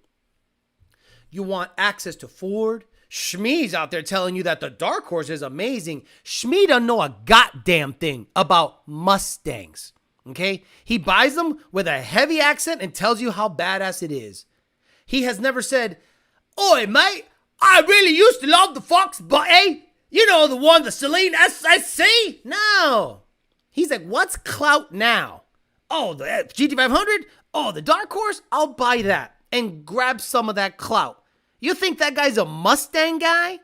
You want access to Ford. Shmee's out there telling you that the Dark Horse is amazing. Shmee doesn't know a goddamn thing about Mustangs. Okay? He buys them with a heavy accent and tells you how badass it is. He has never said, "Oi, mate, I really used to love the Fox, but you know, the one, the Celine SSC? No. He's like, what's clout now? Oh, the GT500? Oh, the Dark Horse? I'll buy that and grab some of that clout. You think that guy's a Mustang guy?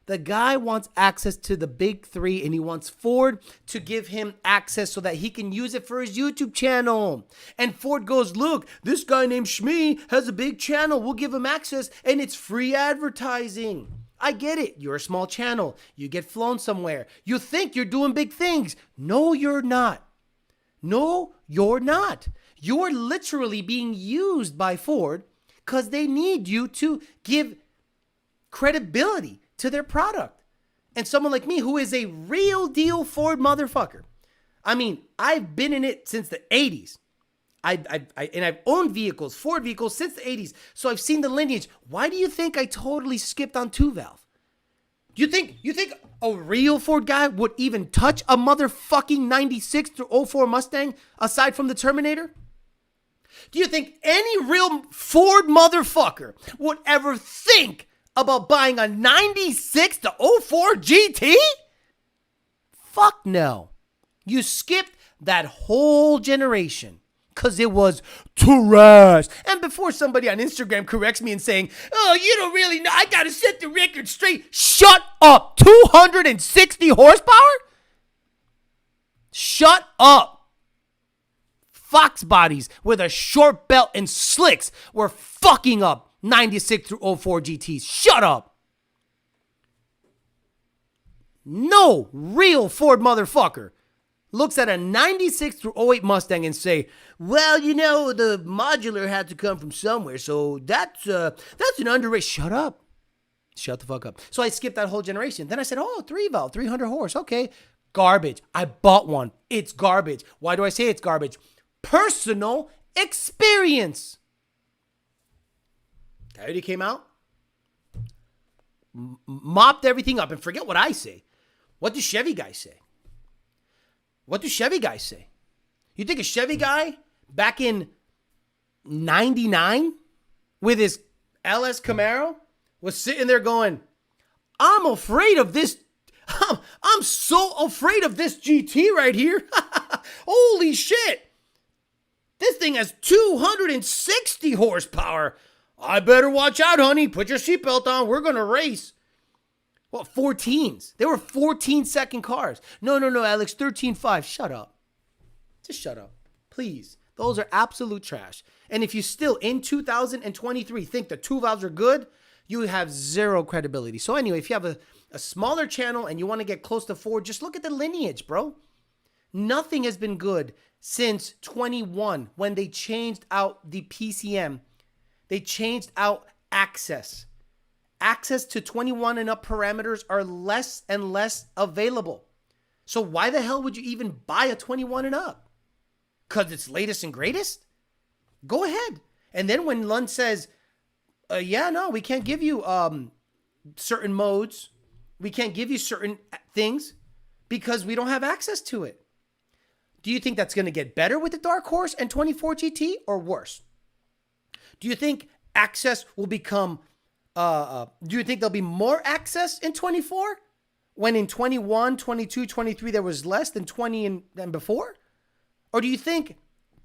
The guy wants access to the big three, and he wants Ford to give him access so that he can use it for his YouTube channel. And Ford goes, look, this guy named Shmee has a big channel. We'll give him access, and it's free advertising. I get it. You're a small channel. You get flown somewhere. You think you're doing big things. No, you're not. No, you're not. You're literally being used by Ford because they need you to give credibility to their product. And someone like me who is a real deal Ford motherfucker. I mean, I've been in it since the 80s. I've owned vehicles, Ford vehicles, since the 80s. So I've seen the lineage. Why do you think I totally skipped on 2-valve? Do you think a real Ford guy would even touch a motherfucking 96 through 04 Mustang aside from the Terminator? Do you think any real Ford motherfucker would ever think about buying a 96 to 04 GT? Fuck no. You skipped that whole generation because it was trash. And before somebody on Instagram corrects me and saying, oh, you don't really know, I gotta set the record straight. Shut up. 260 horsepower? Shut up. Fox bodies with a short belt and slicks were fucking up 96 through 04 GTs. Shut up. No real Ford motherfucker looks at a 96 through 08 Mustang and say, well, you know, the modular had to come from somewhere, so that's an underrated. Shut up. Shut the fuck up. So I skipped that whole generation. Then I said, oh, 3-valve, 300 horse. Okay. Garbage. I bought one. It's garbage. Why do I say it's garbage? Personal experience. Coyote came out, mopped everything up, and forget what I say. What do Chevy guys say? What do Chevy guys say? You think a Chevy guy back in 99 with his LS Camaro was sitting there going, I'm afraid of this. I'm so afraid of this GT right here. Holy shit. This thing has 260 horsepower. I better watch out, honey. Put your seatbelt on. We're going to race. What, 14s? They were 14-second cars. No, Alex, 13.5. Shut up. Just shut up. Please. Those are absolute trash. And if you still, in 2023, think the 2-valves are good, you have zero credibility. So anyway, if you have a smaller channel and you want to get close to Ford, just look at the lineage, bro. Nothing has been good since 21 when they changed out the PCM. They changed out access. Access to 21 and up parameters are less and less available. So why the hell would you even buy a 21 and up? Because it's latest and greatest? Go ahead. And then when Lund says, we can't give you certain modes. We can't give you certain things because we don't have access to it. Do you think that's going to get better with the Dark Horse and 24 GT or worse? Do you think access will become, do you think there'll be more access in 24 when in 21, 22, 23 there was less than 20 and before? Or do you think,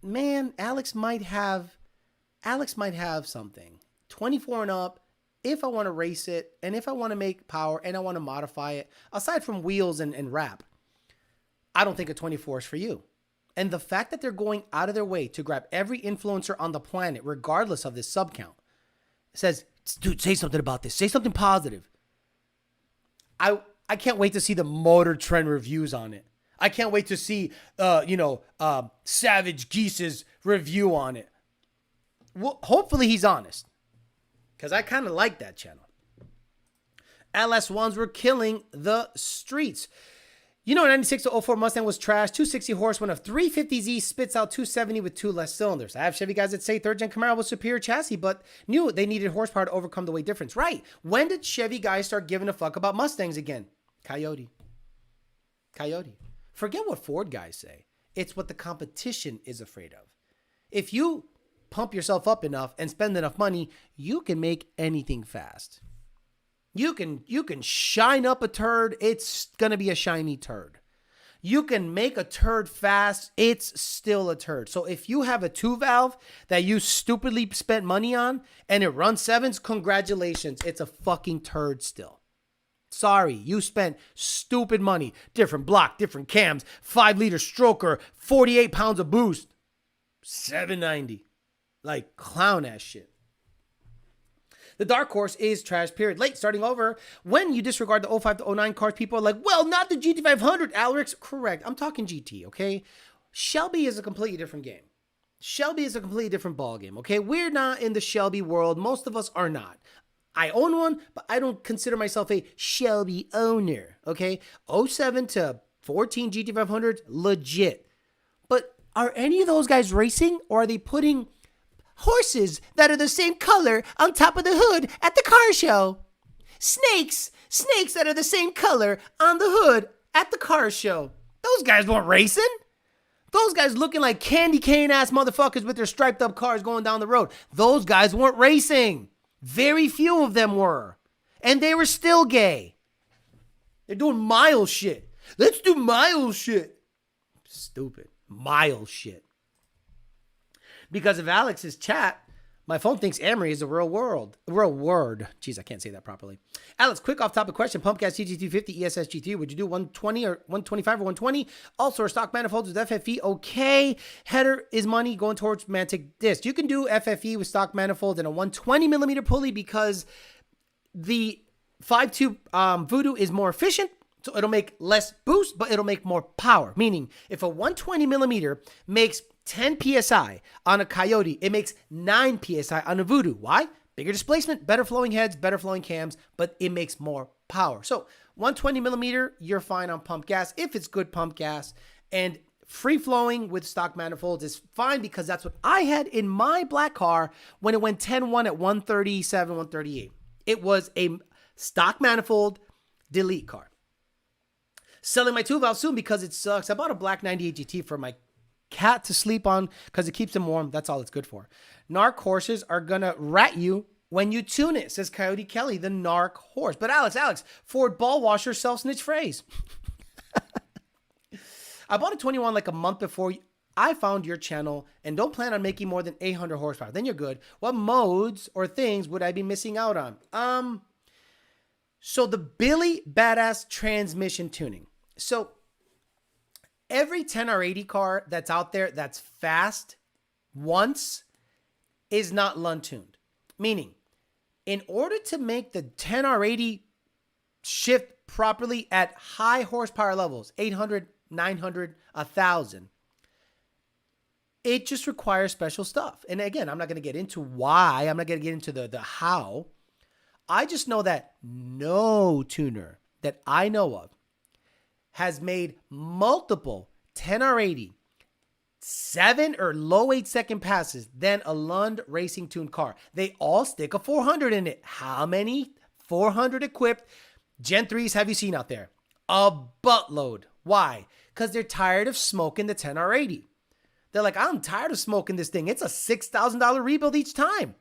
man, Alex might have something. 24 and up, if I want to race it, and if I want to make power, and I want to modify it, aside from wheels and wrap, I don't think a 24 is for you. And the fact that they're going out of their way to grab every influencer on the planet, regardless of this sub count, says, dude, say something about this. Say something positive. I can't wait to see the Motor Trend reviews on it. I can't wait to see, Savage Geese's review on it. Well, hopefully he's honest, because I kind of like that channel. LS1s were killing the streets. You know, 96 to 04 Mustang was trash. 260 horse when a 350Z spits out 270 with 2 less cylinders. I have Chevy guys that say third-gen Camaro was superior chassis, but knew they needed horsepower to overcome the weight difference. Right. When did Chevy guys start giving a fuck about Mustangs again? Coyote. Forget what Ford guys say. It's what the competition is afraid of. If you pump yourself up enough and spend enough money, you can make anything fast. You can shine up a turd. It's going to be a shiny turd. You can make a turd fast. It's still a turd. So if you have a 2-valve that you stupidly spent money on and it runs 7s, congratulations. It's a fucking turd still. Sorry, you spent stupid money. Different block, different cams, 5-liter stroker, 48 pounds of boost. $790. Like clown ass shit. The dark horse is trash, period. Late, starting over. When you disregard the 05 to 09 cars, people are like, well, not the GT500, Alex. Correct. I'm talking GT, okay? Shelby is a completely different game. Shelby is a completely different ball game, okay? We're not in the Shelby world. Most of us are not. I own one, but I don't consider myself a Shelby owner, okay? 07 to 14 GT500, legit. But are any of those guys racing, or are they putting horses that are the same color on top of the hood at the car show? Snakes that are the same color on the hood at the car show. Those guys weren't racing. Those guys looking like candy cane ass motherfuckers with their striped up cars going down the road. Those guys weren't racing. Very few of them were. And they were still gay. They're doing mile shit. Let's do mile shit. Stupid. Mile shit. Because of Alex's chat, my phone thinks Amory is a real word. Jeez, I can't say that properly. Alex, quick off-topic question. Pump gas CT250 ESS GT. Would you do 120 or 125 or 120? Also, are stock manifolds with FFE okay? Header is money going towards Mantic disc. You can do FFE with stock manifold and a 120 millimeter pulley because the 5.2 Voodoo is more efficient. So it'll make less boost, but it'll make more power. Meaning, if a 120 millimeter makes 10 PSI on a Coyote, it makes 9 PSI on a Voodoo. Why? Bigger displacement, better flowing heads, better flowing cams, but it makes more power. So 120 millimeter, you're fine on pump gas if it's good pump gas. And free flowing with stock manifolds is fine because that's what I had in my black car when it went 10-1 at 137, 138. It was a stock manifold delete car. Selling my 2-valve soon because it sucks. I bought a black 98 GT for my cat to sleep on because it keeps him warm. That's all it's good for. Narc horses are going to rat you when you tune it, says Coyote Kelly, the narc horse. But Alex, Ford ball washer self-snitch phrase. I bought a 21 like a month before I found your channel and don't plan on making more than 800 horsepower. Then you're good. What modes or things would I be missing out on? So the Billy Badass transmission tuning. So every 10R80 car that's out there that's fast once is not Lund tuned. Meaning, in order to make the 10R80 shift properly at high horsepower levels, 800, 900, 1,000, it just requires special stuff. And again, I'm not going to get into why. I'm not going to get into the how. I just know that no tuner that I know of has made multiple 10R80 7 or low 8-second passes than a Lund racing tuned car. They all stick a 400 in it. How many 400 equipped Gen 3s have you seen out there? A buttload. Why? Because they're tired of smoking the 10R80. They're like, I'm tired of smoking this thing. It's a $6,000 rebuild each time.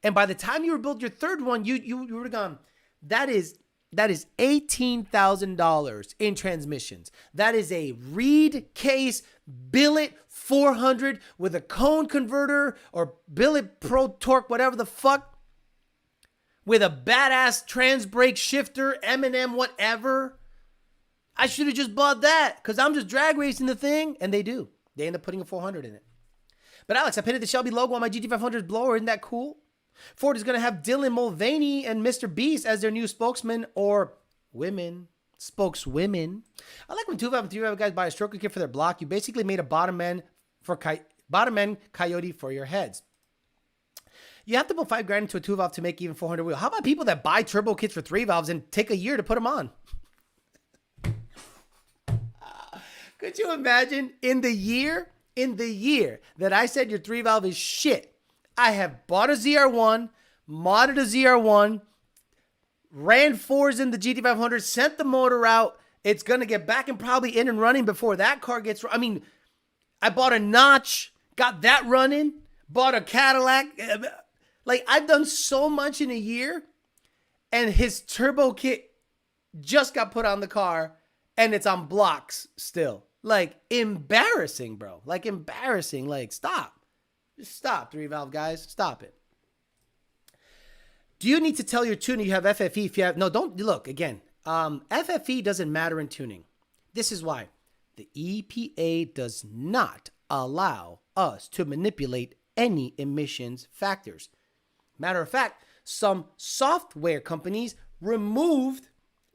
And by the time you rebuild your third one, you would have gone, that is $18,000 in transmissions. That is a reed case billet 400 with a cone converter or billet pro torque, whatever the fuck, with a badass trans brake shifter, M&M, whatever. I should have just bought that because I'm just drag racing the thing. And they do. They end up putting a 400 in it. But Alex, I painted the Shelby logo on my GT500 blower. Isn't that cool? Ford is going to have Dylan Mulvaney and Mr. Beast as their new spokesman or spokeswomen. I like when 2-valve and 3-valve guys buy a stroker kit for their block. You basically made a bottom end Coyote for your heads. You have to put $5,000 into a 2-valve to make even 400 wheel. How about people that buy turbo kits for 3-valves and take a year to put them on? Could you imagine in the year that I said your 3-valve is shit, I have bought a ZR1, modded a ZR1, ran 4s in the GT500, sent the motor out. It's going to get back and probably in and running before that car gets... I mean, I bought a Notch, got that running, bought a Cadillac. Like, I've done so much in a year. and his turbo kit just got put on the car and it's on blocks still. Like, embarrassing, bro. Like, embarrassing. Like, stop. Just stop, 3-valve guys. Stop it. Do you need to tell your tuner you have FFE if you have... No, don't... Look, again. FFE doesn't matter in tuning. This is why. The EPA does not allow us to manipulate any emissions factors. Matter of fact, some software companies removed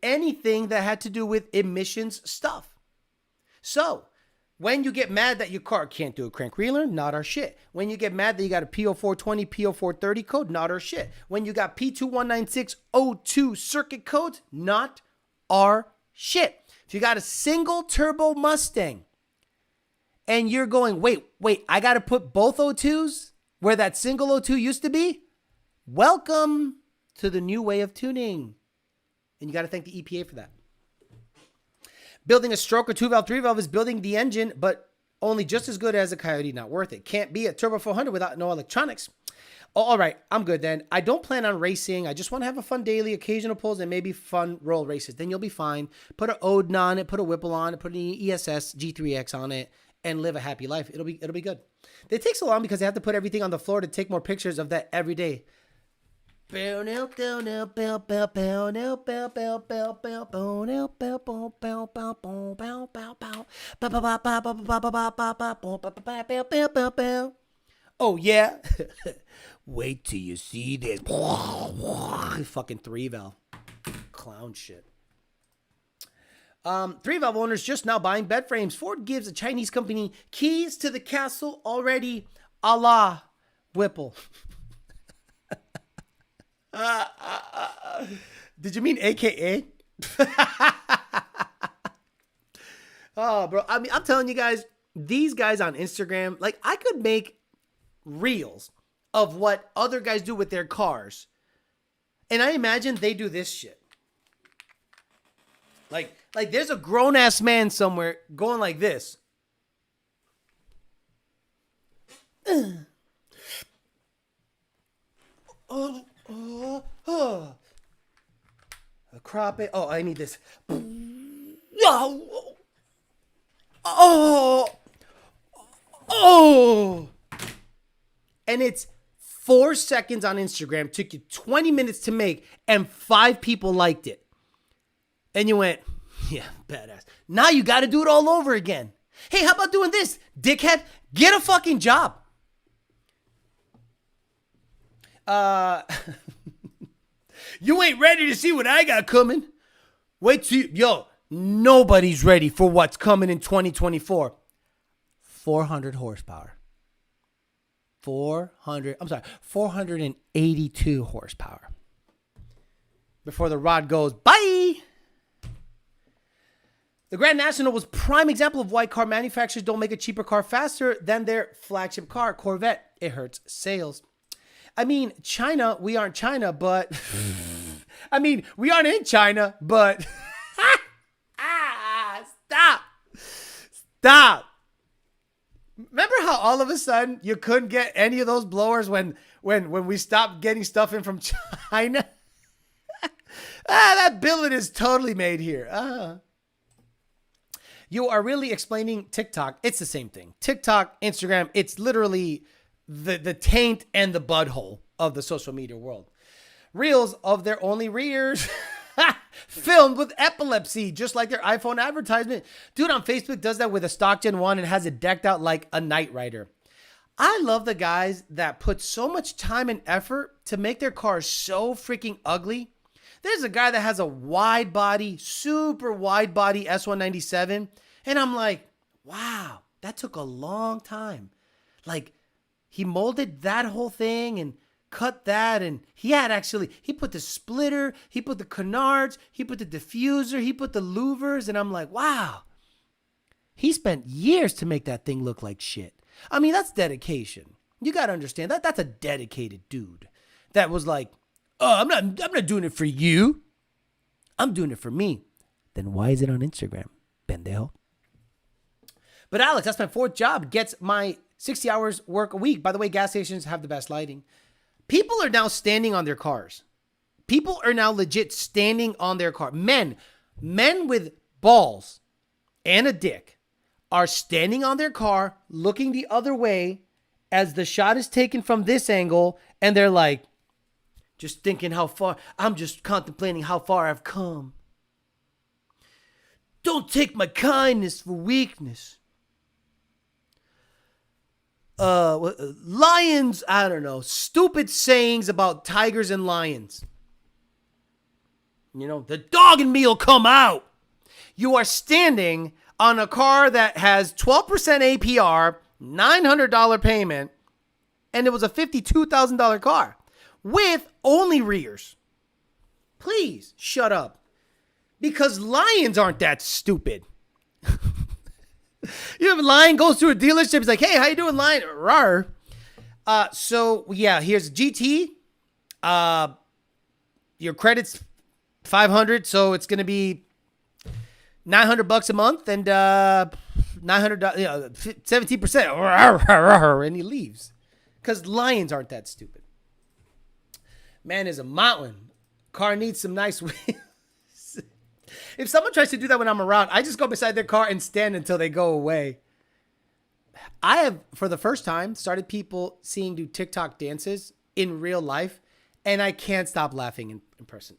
anything that had to do with emissions stuff. So, when you get mad that your car can't do a crank reeler, not our shit. When you get mad that you got a P0420, P0430 code, not our shit. When you got P219602 circuit codes, not our shit. If you got a single turbo Mustang and you're going, wait, I got to put both O2s where that single O2 used to be? Welcome to the new way of tuning. And you got to thank the EPA for that. Building a stroke or 2-valve, 3-valve is building the engine, but only just as good as a Coyote, not worth it. Can't be a Turbo 400 without no electronics. Oh, all right, I'm good then. I don't plan on racing. I just want to have a fun daily, occasional pulls, and maybe fun roll races. Then you'll be fine. Put an Odin on it, put a Whipple on it, put an ESS G3X on it, and live a happy life. It'll be good. They take so long because they have to put everything on the floor to take more pictures of that every day. Oh yeah. Wait till you see this. Fucking 3-valve. Clown shit. 3-valve owners just now buying bed frames. Ford gives a Chinese company keys to the castle already. A la Whipple. Did you mean AKA? Oh, bro. I mean, I'm telling you guys, these guys on Instagram, like, I could make reels of what other guys do with their cars. And I imagine they do this shit. Like there's a grown-ass man somewhere going like this. A crop it. Oh, I need this. Oh. And it's 4 seconds on Instagram. Took you 20 minutes to make, and 5 people liked it. And you went, yeah, badass. Now you got to do it all over again. Hey, how about doing this, dickhead? Get a fucking job. You ain't ready to see what I got coming. Wait till nobody's ready for what's coming in 2024. 400 horsepower. 482 horsepower. Before the rod goes, bye. The Grand National was prime example of why car manufacturers don't make a cheaper car faster than their flagship car, Corvette. It hurts sales. I mean, China, we aren't China, but... I mean, we aren't in China, but... Stop. Remember how all of a sudden you couldn't get any of those blowers when we stopped getting stuff in from China? That billet is totally made here. You are really explaining TikTok. It's the same thing. TikTok, Instagram, it's literally the taint and the butthole of the social media world. Reels of their only rears filmed with epilepsy, just like their iPhone advertisement. Dude on Facebook does that with a stock Gen 1 and has it decked out like a Knight Rider. I love the guys that put so much time and effort to make their cars so freaking ugly. There's a guy that has a wide body, super wide body S197. And I'm like, wow, that took a long time. Like, he molded that whole thing and cut that. And he put the splitter, he put the canards, he put the diffuser, he put the louvers. And I'm like, wow, he spent years to make that thing look like shit. I mean, that's dedication. You got to understand that that's a dedicated dude that was like, oh, I'm not doing it for you. I'm doing it for me. Then why is it on Instagram, pendejo? But Alex, that's my 4th job. Gets my 60 hours work a week. By the way, gas stations have the best lighting. People are now standing on their cars. People are now legit standing on their car. Men with balls and a dick are standing on their car, looking the other way as the shot is taken from this angle, and they're like, just thinking how far, I'm just contemplating how far I've come. Don't take my kindness for weakness. Lions, I don't know, stupid sayings about tigers and lions. You know, the dog in me will come out. You are standing on a car that has 12% APR, $900 payment, and it was a $52,000 car with only rears. Please shut up. Because lions aren't that stupid. You have a lion goes to a dealership. He's like, hey, how you doing, lion? Rawr. So, yeah, here's GT. Your credit's $500, so it's going to be $900 a month and $900, 17%. And he leaves. Because lions aren't that stupid. Man is a mountain. Car needs some nice wheels. If someone tries to do that when I'm around, I just go beside their car and stand until they go away. I have, for the first time, started people seeing do TikTok dances in real life, and I can't stop laughing in person.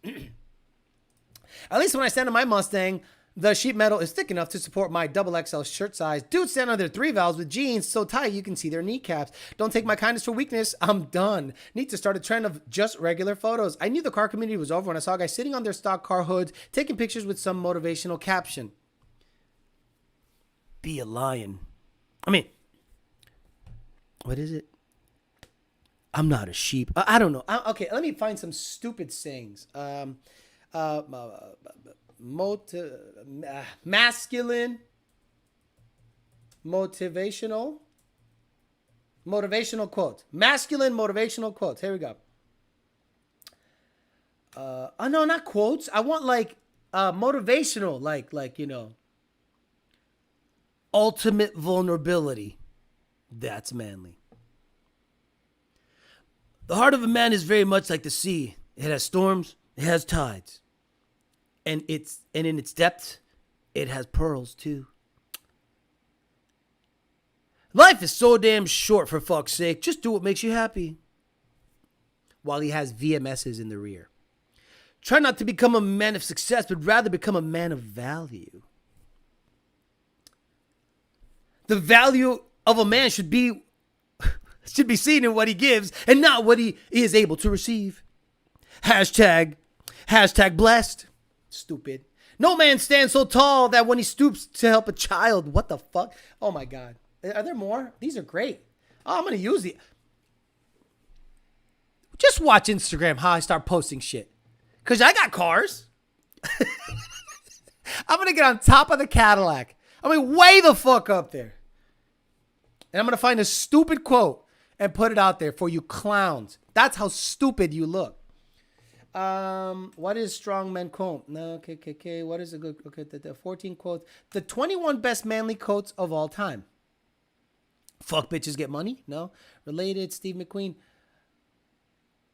At least when I stand on my Mustang, the sheet metal is thick enough to support my XXL shirt size. Dudes stand on their 3 valves with jeans so tight you can see their kneecaps. Don't take my kindness for weakness. I'm done. Need to start a trend of just regular photos. I knew the car community was over when I saw guys sitting on their stock car hoods, taking pictures with some motivational caption. Be a lion. I mean, what is it? I'm not a sheep. I don't know. Okay, let me find some stupid sayings. Masculine, motivational quotes. Masculine motivational quotes. Here we go. No, not quotes. I want like motivational, like you know, ultimate vulnerability. That's manly. The heart of a man is very much like the sea. It has storms. It has tides. And in its depths, it has pearls too. Life is so damn short, for fuck's sake. Just do what makes you happy. While he has VMSs in the rear. Try not to become a man of success, but rather become a man of value. The value of a man should be seen in what he gives and not what he is able to receive. Hashtag blessed. Stupid. No man stands so tall that when he stoops to help a child. What the fuck? Oh my God. Are there more? These are great. Oh, I'm going to use the. Just watch Instagram how I start posting shit. Because I got cars. I'm going to get on top of the Cadillac. I mean, way the fuck up there. And I'm going to find a stupid quote and put it out there for you clowns. That's how stupid you look. What is strong men quote? No, okay. What is a good? Okay, the 14 quotes. The 21 best manly quotes of all time. Fuck bitches get money? No. Related. Steve McQueen.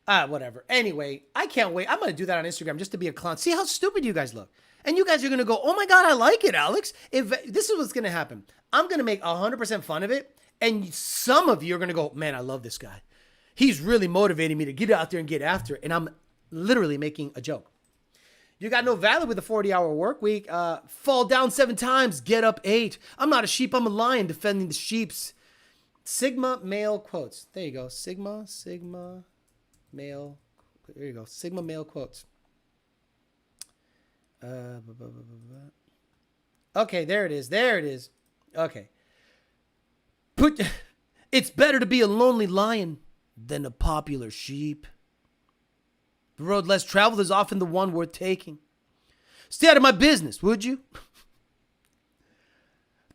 Whatever. Anyway, I can't wait. I'm gonna do that on Instagram just to be a clown. See how stupid you guys look, and you guys are gonna go, "Oh my God, I like it, Alex." If this is what's gonna happen, I'm gonna make 100% fun of it, and some of you are gonna go, "Man, I love this guy. He's really motivating me to get out there and get after it," and I'm literally making a joke. You got no value with a 40-hour work week. Fall down 7 times, get up 8. I'm not a sheep, I'm a lion defending the sheeps. Sigma male quotes. There you go. Sigma male. There you go. Sigma male quotes. Okay, there it is. Okay. It's better to be a lonely lion than a popular sheep. The road less traveled is often the one worth taking. Stay out of my business, would you?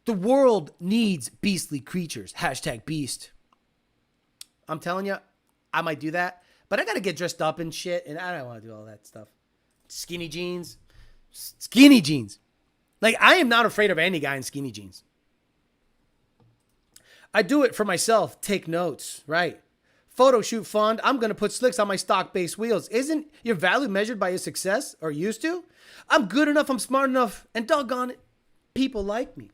The world needs beastly creatures. Hashtag beast. I'm telling you, I might do that. But I got to get dressed up and shit. And I don't want to do all that stuff. Skinny jeans. Like, I am not afraid of any guy in skinny jeans. I do it for myself. Take notes, right? photo shoot fund. I'm going to put slicks on my stock-based wheels. Isn't your value measured by your success or used to? I'm good enough. I'm smart enough. And doggone it, people like me.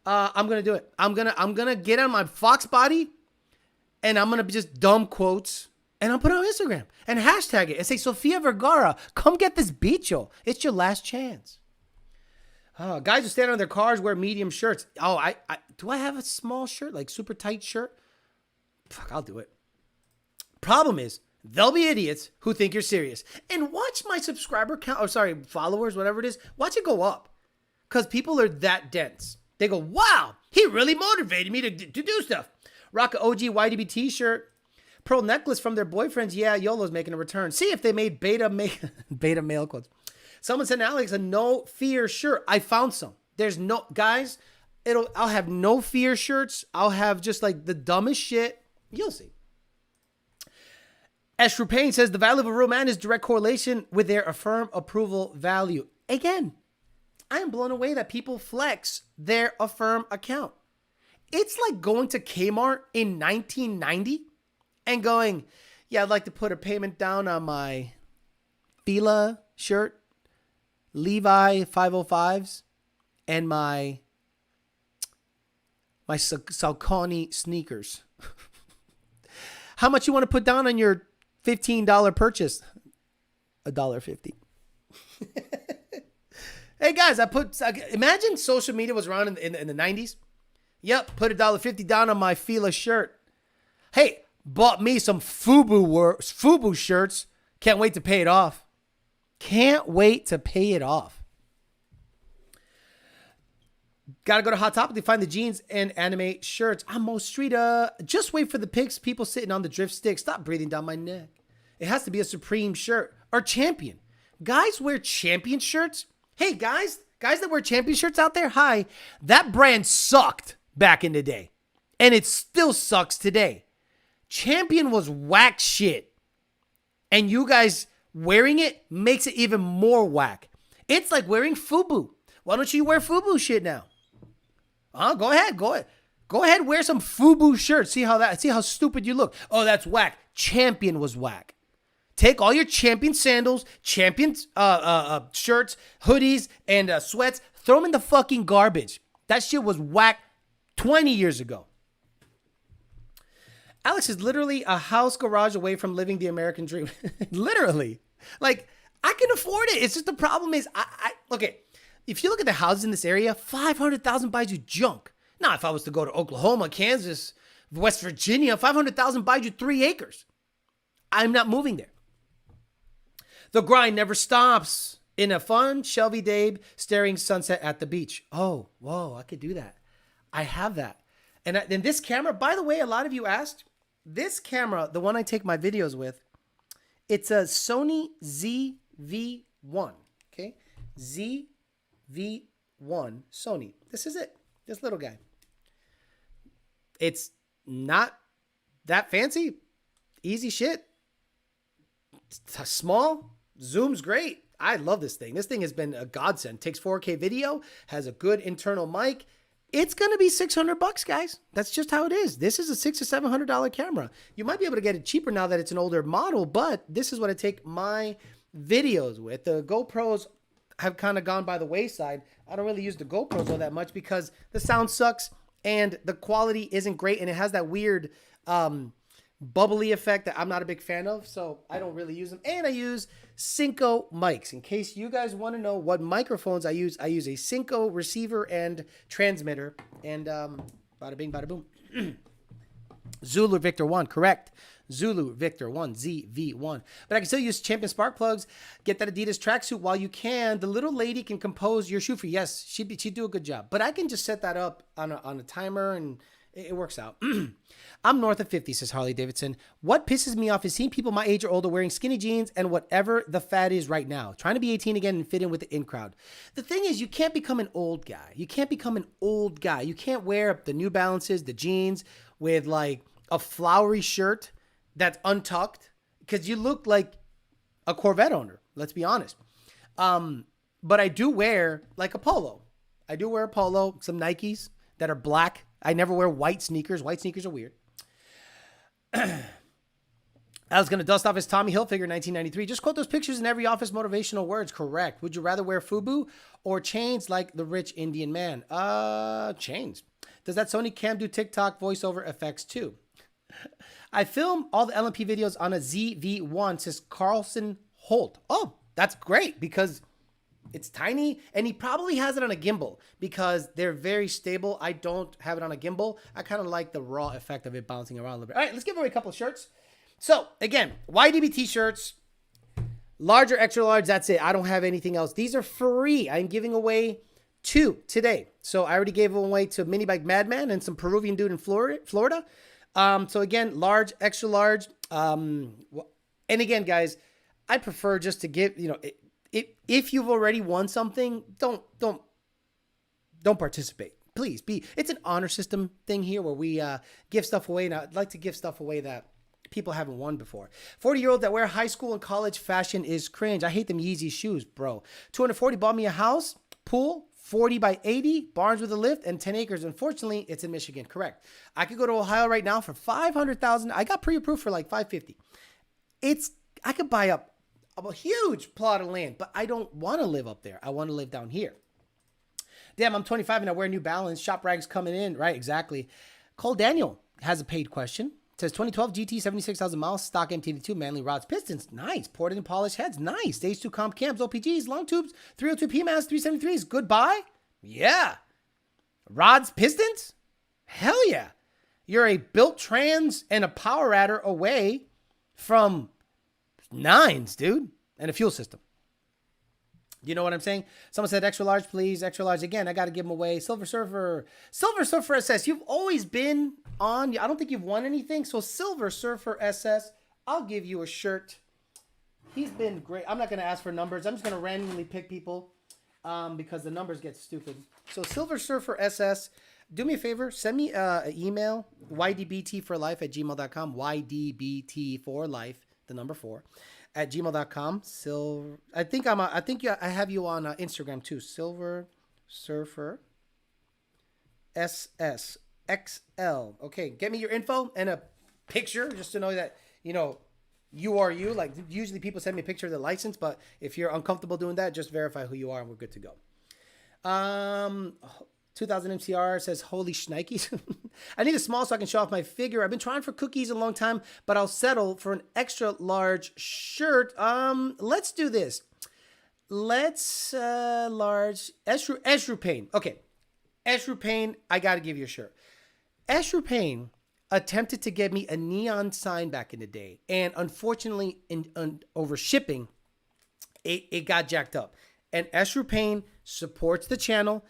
I'm going to do it. I'm going to get on my Fox body and I'm going to just dumb quotes and I'll put it on Instagram and hashtag it and say, Sofia Vergara, come get this bicho. It's your last chance. Guys who stand on their cars wear medium shirts. Oh, do I have a small shirt, like super tight shirt? Fuck, I'll do it. Problem is, there'll be idiots who think you're serious. And watch my subscriber count, followers, whatever it is, watch it go up. Because people are that dense. They go, wow, he really motivated me to do stuff. Rock a OG YDB t-shirt. Pearl necklace from their boyfriends. Yeah, YOLO's making a return. See if they made beta male quotes. Someone sent Alex a no fear shirt. I found some. There's no, guys, I'll have no fear shirts. I'll have just like the dumbest shit. You'll see. Ashru Payne says the value of a real man is direct correlation with their affirm approval value. Again, I am blown away that people flex their affirm account. It's like going to Kmart in 1990 and going, yeah, I'd like to put a payment down on my Fila shirt, Levi 505s, and my Saucony sneakers. How much you want to put down on your $15 purchase? $1.50. Hey guys, imagine social media was around in the 90s. Yep, put $1.50 down on my Fila shirt. Hey, bought me some FUBU shirts. Can't wait to pay it off. Can't wait to pay it off. Gotta go to Hot Topic to find the jeans and anime shirts. I'm Mo Street. Just wait for the pics. People sitting on the drift stick. Stop breathing down my neck. It has to be a Supreme shirt or Champion. Guys wear Champion shirts. Hey, guys that wear Champion shirts out there. Hi. That brand sucked back in the day. And it still sucks today. Champion was whack shit. And you guys wearing it makes it even more whack. It's like wearing FUBU. Why don't you wear FUBU shit now? Go ahead, wear some FUBU shirts. See how stupid you look. Oh, that's whack. Champion was whack. Take all your Champion sandals, Champion shirts, hoodies, and sweats. Throw them in the fucking garbage. That shit was whack 20 years ago. Alex is literally a house garage away from living the American dream. Literally. Like, I can afford it. It's just the problem is, okay, if you look at the houses in this area, $500,000 buys you junk. Now, if I was to go to Oklahoma, Kansas, West Virginia, $500,000 buys you 3 acres. I'm not moving there. The grind never stops. In a fun Shelby day, staring sunset at the beach. Oh, whoa, I could do that. I have that. And this camera, by the way, a lot of you asked, this camera, the one I take my videos with, it's a Sony ZV-1, okay? ZV-1 Sony. This is it. This little guy. It's not that fancy. Easy shit. It's small. Zoom's great. I love this thing. This thing has been a godsend. Takes 4K video, has a good internal mic. It's going to be $600, guys. That's just how it is. This is a $600 or $700 camera. You might be able to get it cheaper now that it's an older model, but this is what I take my videos with. The GoPros have kind of gone by the wayside. I don't really use the GoPros all that much because the sound sucks and the quality isn't great, and it has that weird bubbly effect that I'm not a big fan of, so I don't really use them. And I use Synco mics. In case you guys want to know what microphones I use a Synco receiver and transmitter, and bada bing, bada boom. Zulu Victor 1, correct. Zulu Victor 1, ZV1. But I can still use Champion spark plugs. Get that Adidas tracksuit while you can. The little lady can compose your shoe for you. Yes, she'd do a good job. But I can just set that up on a timer and it works out. I'm north of 50, says Harley Davidson. What pisses me off is seeing people my age or older wearing skinny jeans and whatever the fad is right now. Trying to be 18 again and fit in with the in crowd. The thing is, you can't become an old guy. You can't become an old guy. You can't wear the New Balances, the jeans with like a flowery shirt that's untucked because you look like a Corvette owner. Let's be honest. But I do wear like a polo. I do wear a polo, some Nikes that are black. I never wear white sneakers. White sneakers are weird. I was going to dust off his Tommy Hilfiger 1993. Just quote those pictures in every office motivational words. Correct. Would you rather wear FUBU or chains like the rich Indian man? Chains. Does that Sony cam do TikTok voiceover effects too? I film all the LMP videos on a ZV1, says Carlson Holt. Oh, that's great because it's tiny, and he probably has it on a gimbal because they're very stable. I don't have it on a gimbal. I kind of like the raw effect of it bouncing around a little bit. All right, let's give away a couple of shirts. So, again, YDB t-shirts, large or extra large, that's it. I don't have anything else. These are free. I'm giving away 2 today. So, I already gave them away to Mini Bike Madman and some Peruvian dude in Florida. So, again, large, extra large. And again, guys, I prefer just to give, if you've already won something, don't participate. Please it's an honor system thing here where we give stuff away. And I'd like to give stuff away that people haven't won before. 40-year-old that wear high school and college fashion is cringe. I hate them Yeezy shoes, bro. 240 bought me a house, pool, 40 by 80, barns with a lift, and 10 acres. Unfortunately, it's in Michigan. Correct. I could go to Ohio right now for $500,000. I got pre-approved for like $550. I could buy up a huge plot of land, but I don't want to live up there. I want to live down here. Damn, I'm 25 and I wear New Balance. Shop rags coming in. Right, exactly. Cole Daniel has a paid question. It says 2012 GT, 76,000 miles, stock MTD2, Manly rods, pistons. Nice. Ported and polished heads. Nice. Stage 2 comp cams, OPGs, long tubes, 302 PMAS, 373s. Goodbye. Yeah. Rods, pistons? Hell yeah. You're a built trans and a power adder away from 9s, dude, and a fuel system. You know what I'm saying? Someone said extra large, please. Extra large. Again, I got to give them away. Silver Surfer SS. You've always been on. I don't think you've won anything. So Silver Surfer SS, I'll give you a shirt. He's been great. I'm not going to ask for numbers. I'm just going to randomly pick people because the numbers get stupid. So Silver Surfer SS, do me a favor. Send me an email, ydbtforlife@gmail.com. ydbt4life, the number 4. At gmail.com. I have you on Instagram too. Silver Surfer SS XL. Okay, get me your info and a picture just to know that you are you. Like usually people send me a picture of the license, but if you're uncomfortable doing that, just verify who you are and we're good to go. 2000 MCR says, holy shnikes. I need a small so I can show off my figure. I've been trying for cookies a long time, but I'll settle for an extra large shirt. Let's do this. Let's large Eshru Payne. Okay. Eshru Payne, I got to give you a shirt. Eshru Payne attempted to get me a neon sign back in the day. And unfortunately, over shipping, it got jacked up. And Eshru Payne supports the channel.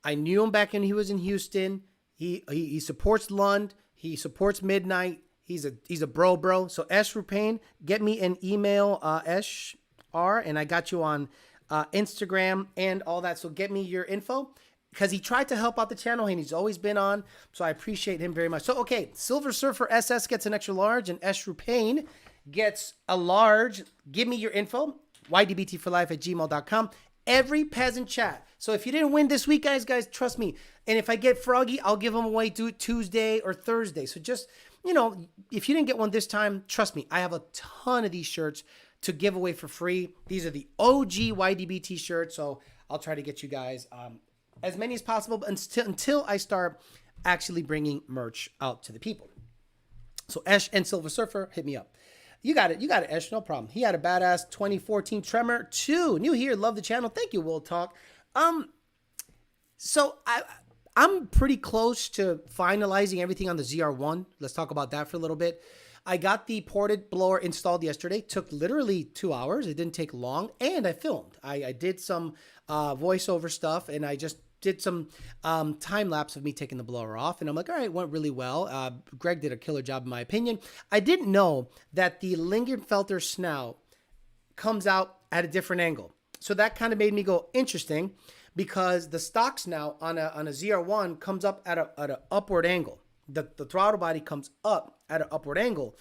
I knew him back when he was in Houston. He supports Lund. He supports Midnight. He's a bro. So Eshru Payne, get me an email, SR, and I got you on Instagram and all that. So get me your info because he tried to help out the channel and he's always been on. So I appreciate him very much. So, okay, Silver Surfer SS gets an extra large and Eshru Payne gets a large. Give me your info, ydbtforlife@gmail.com. Every peasant chat. So if you didn't win this week, guys, trust me. And if I get froggy, I'll give them away Tuesday or Thursday. So just, if you didn't get one this time, trust me, I have a ton of these shirts to give away for free. These are the OG YDB t-shirts. So I'll try to get you guys as many as possible until I start actually bringing merch out to the people. So Esh and Silver Surfer, hit me up. You got it, Esh, no problem. He had a badass 2014 Tremor 2. New here, love the channel. Thank you, Will Talk. So I'm pretty close to finalizing everything on the ZR1. Let's talk about that for a little bit. I got the ported blower installed yesterday. Took literally 2 hours. It didn't take long. And I filmed. I did some voiceover stuff, and I just did some time lapse of me taking the blower off. And I'm like, all right, it went really well. Greg did a killer job, in my opinion. I didn't know that the Lingenfelter snout comes out at a different angle. So that kind of made me go, interesting, because the stock snout on a ZR1 comes up at an upward angle. The throttle body comes up at an upward angle,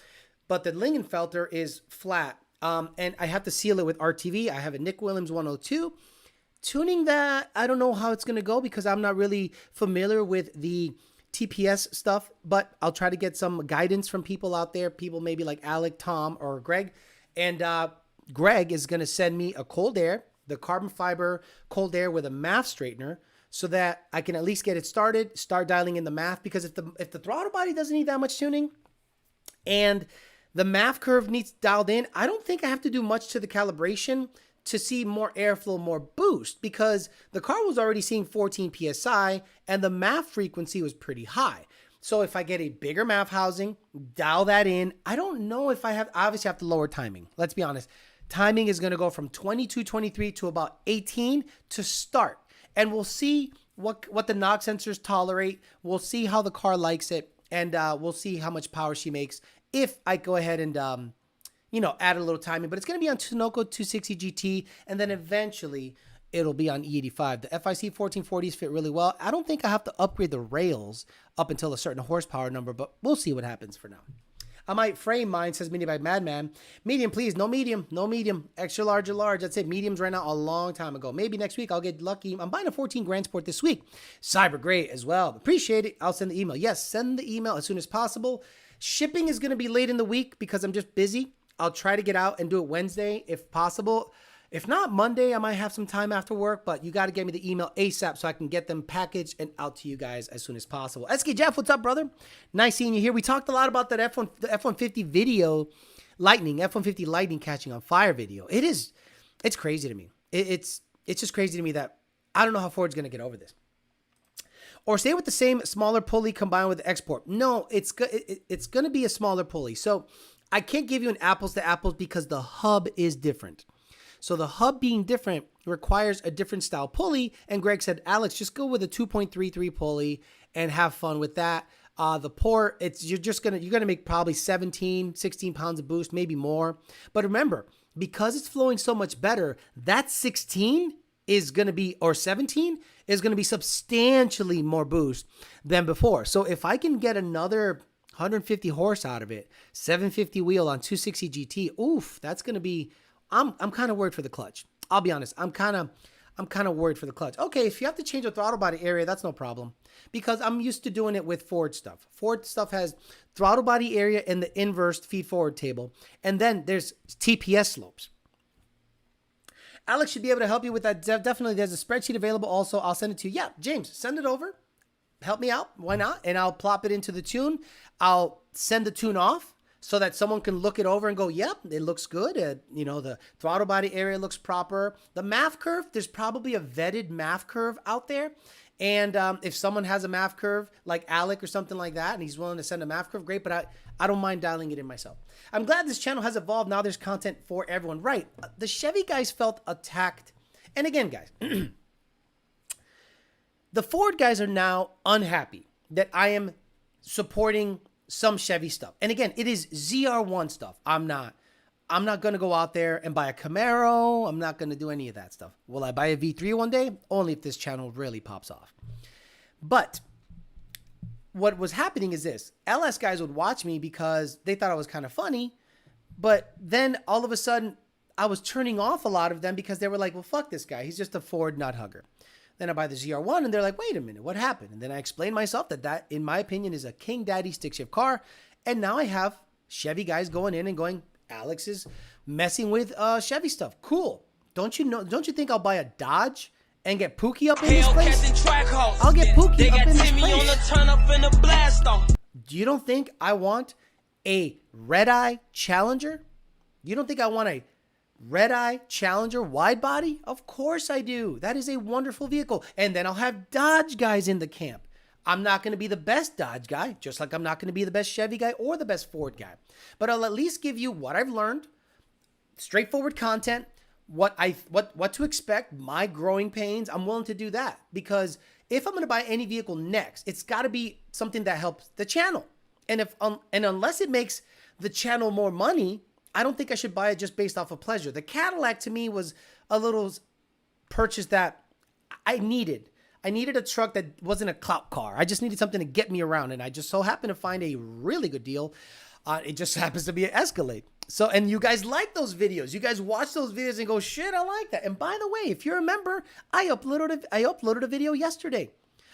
but the Lingenfelter is flat. And I have to seal it with RTV. I have a Nick Williams 102. Tuning that, I don't know how it's going to go because I'm not really familiar with the TPS stuff, but I'll try to get some guidance from people out there, people maybe like Alec, Tom, or Greg. And Greg is going to send me a cold air, the carbon fiber cold air with a math straightener, so that I can at least get it started, start dialing in the math. Because if the throttle body doesn't need that much tuning and the math curve needs dialed in, I don't think I have to do much to the calibration to see more airflow, more boost, because the car was already seeing 14 PSI and the math frequency was pretty high. So if I get a bigger math housing, dial that in, I don't know if I obviously have to lower timing. Let's be honest. Timing is going to go from 22, 23 to about 18 to start. And we'll see what the knock sensors tolerate. We'll see how the car likes it. And we'll see how much power she makes if I go ahead and, add a little timing. But it's going to be on Sunoco 260 GT. And then eventually it'll be on E85. The FIC 1440s fit really well. I don't think I have to upgrade the rails up until a certain horsepower number, but we'll see what happens for now. I might frame mine, says Mini by Madman. Medium, please. No medium. No medium. Extra large or large. I'd say mediums right now a long time ago. Maybe next week I'll get lucky. I'm buying a 14 Grand Sport this week. Cyber great as well. Appreciate it. I'll send the email. Yes, send the email as soon as possible. Shipping is going to be late in the week because I'm just busy. I'll try to get out and do it Wednesday if possible. If not, Monday, I might have some time after work, but you got to get me the email ASAP so I can get them packaged and out to you guys as soon as possible. SK Jeff, what's up, brother? Nice seeing you here. We talked a lot about that the F150 video Lightning, F150 Lightning catching on fire video. It's crazy to me. It's just crazy to me that I don't know how Ford's going to get over this. Or stay with the same smaller pulley combined with export. No, it's going to be a smaller pulley. So I can't give you an apples to apples because the hub is different. So the hub being different requires a different style pulley. And Greg said, Alex, just go with a 2.33 pulley and have fun with that. The port, you're gonna make probably 17, 16 pounds of boost, maybe more. But remember, because it's flowing so much better, that 16 is gonna be, or 17 is gonna be substantially more boost than before. So if I can get another 150 horse out of it, 750 wheel on 260 GT, oof, that's gonna be. I'm kind of worried for the clutch. I'll be honest. I'm kind of worried for the clutch. Okay, if you have to change the throttle body area, that's no problem because I'm used to doing it with Ford stuff. Ford stuff has throttle body area in the inverse feed forward table, and then there's TPS slopes. Alex should be able to help you with that. Definitely, there's a spreadsheet available. Also, I'll send it to you. Yeah, James, send it over. Help me out. Why not? And I'll plop it into the tune. I'll send the tune off, so that someone can look it over and go, yep, it looks good. The throttle body area looks proper. The math curve, there's probably a vetted math curve out there. And if someone has a math curve like Alec or something like that, and he's willing to send a math curve, great. But I don't mind dialing it in myself. I'm glad this channel has evolved. Now there's content for everyone. Right. The Chevy guys felt attacked. And again, guys, the Ford guys are now unhappy that I am supporting some Chevy stuff. And again, it is ZR1 stuff. I'm not going to go out there and buy a Camaro. I'm not going to do any of that stuff. Will I buy a V3 one day? Only if this channel really pops off. But what was happening is this. LS guys would watch me because they thought I was kind of funny. But then all of a sudden, I was turning off a lot of them because they were like, well, fuck this guy. He's just a Ford nut hugger. Then I buy the ZR1 and they're like, wait a minute, what happened? And then I explained myself that, in my opinion, is a King Daddy stick shift car. And now I have Chevy guys going in and going, Alex is messing with Chevy stuff. Cool. Don't you think I'll buy a Dodge and get Pookie up in this place? I'll get Pookie up in this place. You don't think I want a red-eye Challenger? You don't think I want a red-eye Challenger wide body? Of course I do. That is a wonderful vehicle. And then I'll have Dodge guys in the camp. I'm not going to be the best Dodge guy, just like I'm not going to be the best Chevy guy or the best Ford guy. But I'll at least give you what I've learned, straightforward content, what to expect, my growing pains. I'm willing to do that because if I'm going to buy any vehicle next, it's got to be something that helps the channel. And unless it makes the channel more money, I don't think I should buy it just based off of pleasure. The Cadillac to me was a little purchase that I needed. I needed a truck that wasn't a clout car. I just needed something to get me around. And I just so happened to find a really good deal. It just happens to be an Escalade. So, and you guys like those videos. You guys watch those videos and go, shit, I like that. And by the way, if you remember, I uploaded a video yesterday.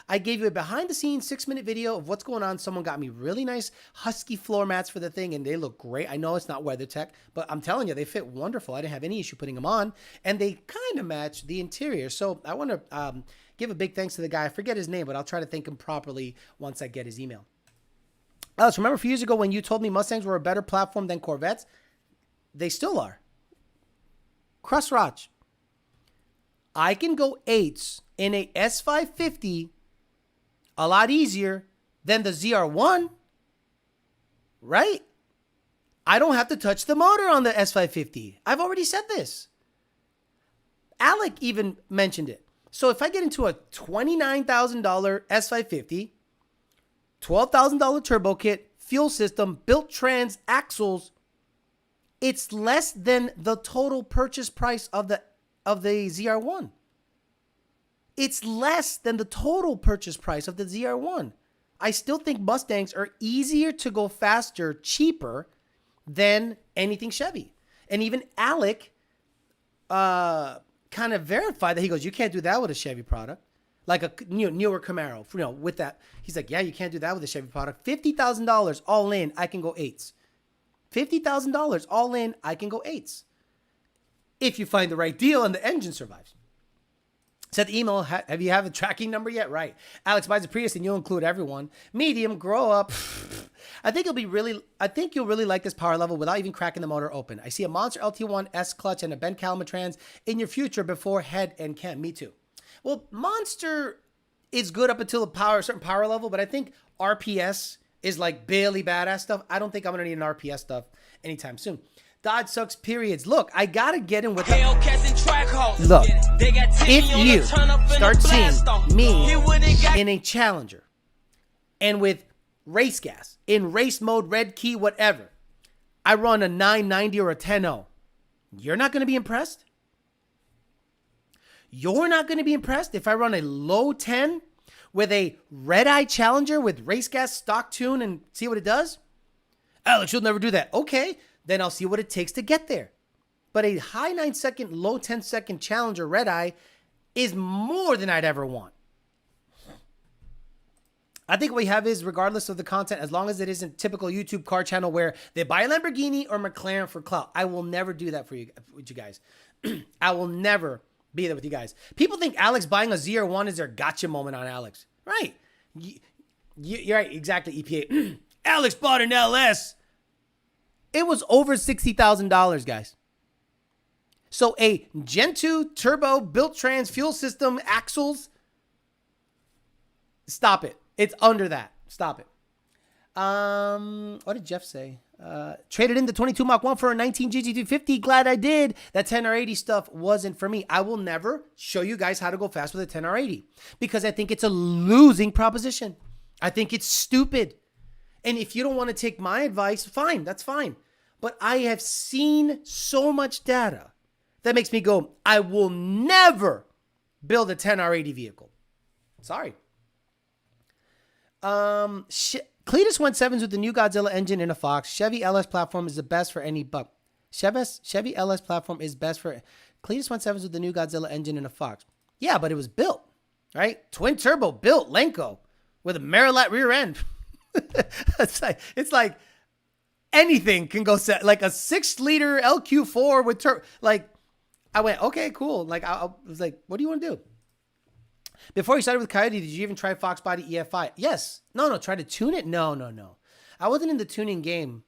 I gave you a behind-the-scenes 6-minute video of what's going on. Someone got me really nice husky floor mats for the thing, and they look great. I know it's not WeatherTech, but I'm telling you, they fit wonderful. I didn't have any issue putting them on, and they kind of match the interior. So I want to give a big thanks to the guy. I forget his name, but I'll try to thank him properly once I get his email. Alex, remember a few years ago when you told me Mustangs were a better platform than Corvettes? They still are. Crossroach. I can go 8s in a S550 a lot easier than the ZR1, right? I don't have to touch the motor on the S550. I've already said this. Alec even mentioned it. So if I get into a $29,000 S550, $12,000 turbo kit, fuel system, built trans, axles, it's less than the total purchase price of the ZR1. It's less than the total purchase price of the ZR1. I still think Mustangs are easier to go faster, cheaper than anything Chevy. And even Alec kind of verified that. He goes, you can't do that with a Chevy product. Like a newer Camaro, with that. He's like, yeah, you can't do that with a Chevy product. $50,000 all in, I can go 8s. $50,000 all in, I can go 8s. If you find the right deal and the engine survives. Said the email, have you have a tracking number yet? Right. Alex buys a Prius and you'll include everyone. Medium, grow up. I think you'll really like this power level without even cracking the motor open. I see a Monster LT1 S clutch and a Ben Calama trans in your future before head and cam. Me too. Well, Monster is good up until a certain power level, but I think RPS is like barely badass stuff. I don't think I'm going to need an RPS stuff anytime soon. Dodge sucks, periods. Look, I got to get in with the... Look, if you start seeing me in a Challenger and with race gas, in race mode, red key, whatever, I run a 990 or a 10.0, you're not going to be impressed? You're not going to be impressed if I run a low 10 with a red-eye Challenger with race gas, stock tune, and see what it does? Alex, you'll never do that. Okay, then I'll see what it takes to get there. But a high 9-second, low 10-second Challenger red-eye is more than I'd ever want. I think what we have is, regardless of the content, as long as it isn't typical YouTube car channel where they buy a Lamborghini or McLaren for clout, I will never do that for you, with you guys. I will never be there with you guys. People think Alex buying a ZR1 is their gotcha moment on Alex. Right. You're right. Exactly, EPA. Alex bought an LS. It was over $60,000, guys. So a Gen 2 turbo built trans fuel system axles. Stop it. It's under that. Stop it. What did Jeff say? Traded in the 22 Mach 1 for a 19 GT250. Glad I did. That 10R80 stuff wasn't for me. I will never show you guys how to go fast with a 10R80 because I think it's a losing proposition. I think it's stupid. And if you don't want to take my advice, fine. That's fine. But I have seen so much data that makes me go, I will never build a 10R80 vehicle. Sorry. Cletus went 7s with the new Godzilla engine in a Fox. Chevy LS platform is the best for any buck. Chevy LS platform is best for... Cletus went 7s with the new Godzilla engine in a Fox. Yeah, but it was built, right? Twin turbo built Lenco with a Marilat rear end. It's like anything can go set. Like a 6-liter LQ4 with turbo. Like, I went, okay, cool. Like, I was like, what do you want to do? Before you started with Coyote, did you even try Fox Body EFI? Yes. No. Try to tune it? No. I wasn't in the tuning game,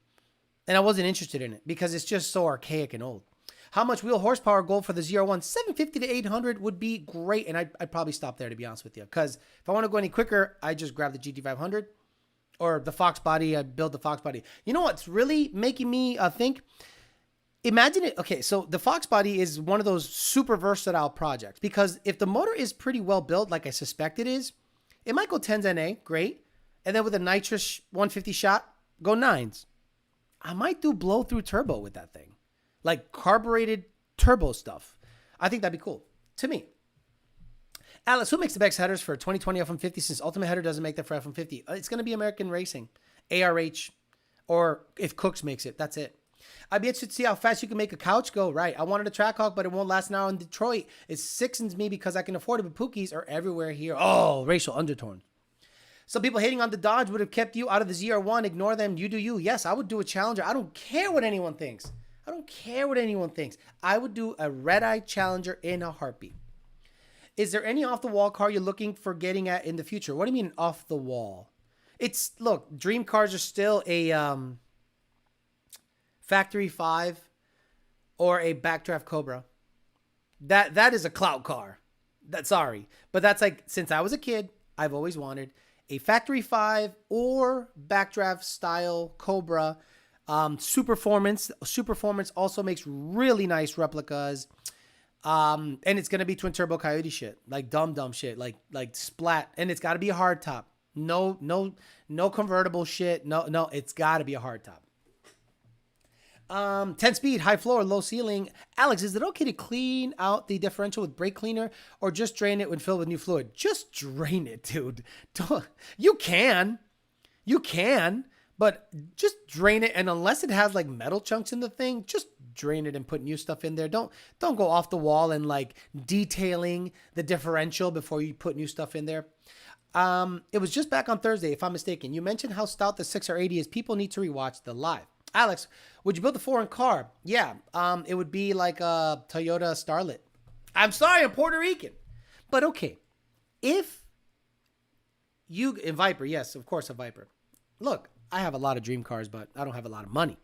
and I wasn't interested in it because it's just so archaic and old. How much wheel horsepower goal for the ZR1? 750 to 800 would be great, and I'd probably stop there, to be honest with you. Because if I want to go any quicker, I just grab the GT500 or the Fox Body. I build the Fox Body. You know what's really making me think? Imagine it. Okay, so the Fox Body is one of those super versatile projects because if the motor is pretty well built, like I suspect it is, it might go 10s NA, great. And then with a nitrous 150 shot, go 9s. I might do blow through turbo with that thing. Like carbureted turbo stuff. I think that'd be cool. To me. Alex, who makes the best headers for 2020 F150 since Ultimate Header doesn't make that for F150? It's going to be American Racing, ARH, or if Cooks makes it, that's it. I'd be interested to see how fast you can make a couch go. Right. I wanted a Trackhawk, but it won't last an hour in Detroit. It sickens me because I can afford it, but Pookies are everywhere here. Oh, racial undertones. Some people hating on the Dodge would have kept you out of the ZR1. Ignore them. You do you. Yes, I would do a Challenger. I don't care what anyone thinks. I don't care what anyone thinks. I would do a red-eye Challenger in a heartbeat. Is there any off-the-wall car you're looking for getting at in the future? What do you mean off-the-wall? Look, dream cars are still a Factory 5 or a Backdraft Cobra. That is a clout car. Sorry. But that's like, since I was a kid, I've always wanted a Factory 5 or Backdraft style Cobra. Superformance also makes really nice replicas. And it's going to be twin turbo Coyote shit, like dumb shit, like splat. And it's got to be a hard top. No convertible shit. No, it's got to be a hard top. 10 speed, high floor, low ceiling. Alex, is it okay to clean out the differential with brake cleaner or just drain it when filled with new fluid? Just drain it, dude. You can, but just drain it. And unless it has like metal chunks in the thing, just drain it and put new stuff in there. Don't go off the wall and like detailing the differential before you put new stuff in there. It was just back on Thursday, if I'm mistaken. You mentioned how stout the 6R80 is. People need to rewatch the live. Alex, would you build a foreign car? Yeah. It would be like a Toyota Starlet. I'm sorry, I'm Puerto Rican. But okay. If you, in Viper, yes, of course, a Viper. Look, I have a lot of dream cars, but I don't have a lot of money.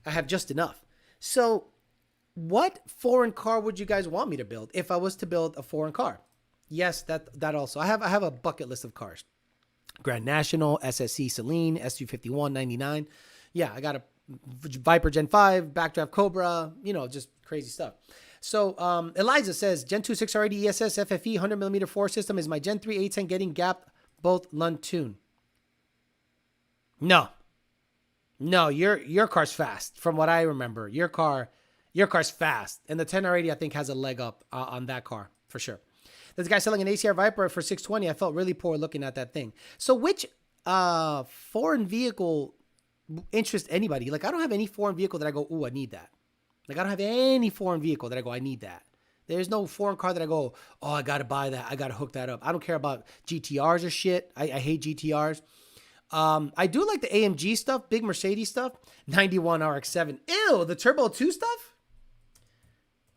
I have just enough. So what foreign car would you guys want me to build if I was to build a foreign car? Yes, that also. I have a bucket list of cars. Grand National, SSC Celine, SU51 99. Yeah, I got a Viper Gen 5, Backdraft Cobra, just crazy stuff. So Eliza says, Gen 2 6R80 ESS FFE 100mm 4 system is my Gen 3 810 getting gapped both Lund tune. No, your car's fast. From what I remember, your car's fast. And the 10R80, I think, has a leg up on that car for sure. There's a guy selling an ACR Viper for $620. I felt really poor looking at that thing. So which foreign vehicle interest anybody? Like, I don't have any foreign vehicle that I go, ooh, I need that. Like, I don't have any foreign vehicle that I go, I need that. There's no foreign car that I go, oh, I got to buy that. I got to hook that up. I don't care about GTRs or shit. I hate GTRs. I do like the AMG stuff, big Mercedes stuff. 91 RX-7. Ew, the Turbo 2 stuff?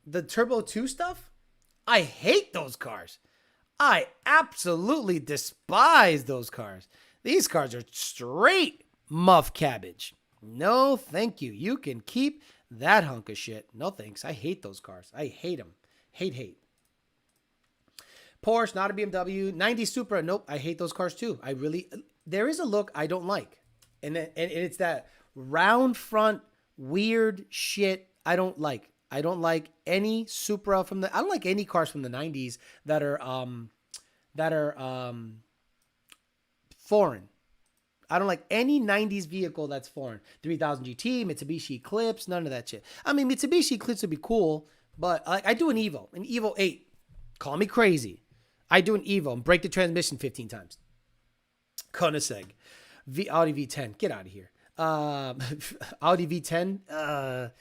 The Turbo 2 stuff? I hate those cars. I absolutely despise those cars. These cars are straight muff cabbage. No, thank you. You can keep that hunk of shit. No, thanks. I hate those cars. I hate them. Hate. Porsche, not a BMW. 90 Supra. Nope. I hate those cars too. There is a look I don't like. And it's that round front, weird shit I don't like. I don't like any Supra I don't like any cars from the 90s that are foreign. I don't like any 90s vehicle that's foreign. 3000 GT, Mitsubishi Eclipse, none of that shit. I mean, Mitsubishi Eclipse would be cool, but I do an Evo 8. Call me crazy. I do an Evo and break the transmission 15 times. Koenigsegg. Audi V10. Get out of here. Audi V10.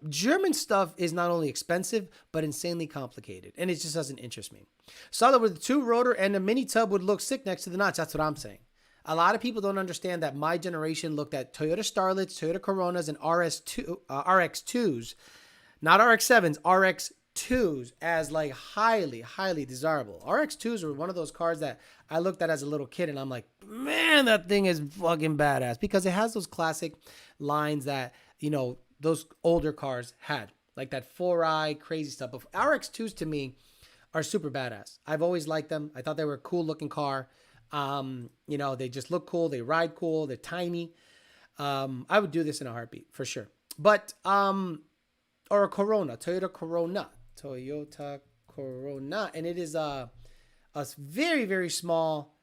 German stuff is not only expensive, but insanely complicated. And it just doesn't interest me. Solid with a 2-rotor and a mini tub would look sick next to the notch. That's what I'm saying. A lot of people don't understand that my generation looked at Toyota Starlets, Toyota Coronas, and RX2s, not RX7s, RX2s as like highly, highly desirable. RX2s were one of those cars that I looked at as a little kid and I'm like, man, that thing is fucking badass because it has those classic lines that, those older cars had, like that 4i crazy stuff. But RX2s to me are super badass. I've always liked them. I thought they were a cool looking car. They just look cool. They ride cool. They're tiny. I would do this in a heartbeat for sure. But, or a Corona, Toyota Corona. And it is a very, very small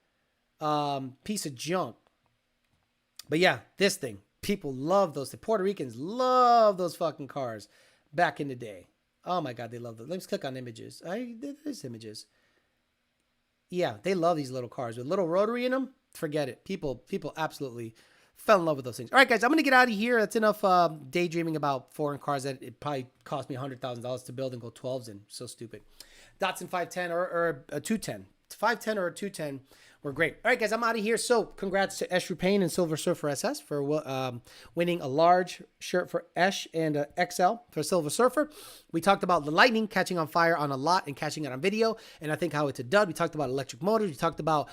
piece of junk. But yeah, this thing, people love those. The Puerto Ricans love those fucking cars back in the day. Oh my God, they love those. Let's click on images. There's images. Yeah, they love these little cars with little rotary in them. Forget it. People absolutely Fell in love with those things. All right, guys, I'm going to get out of here. That's enough daydreaming about foreign cars that it probably cost me $100,000 to build and go 12s in. So stupid. Datsun 510 or a 210. 510 or a 210 were great. All right, guys, I'm out of here. So congrats to Esh Rupain and Silver Surfer SS for winning a large shirt for Esh and a XL for Silver Surfer. We talked about the Lightning catching on fire on a lot and catching it on video, and I think how it's a dud. We talked about electric motors. We talked about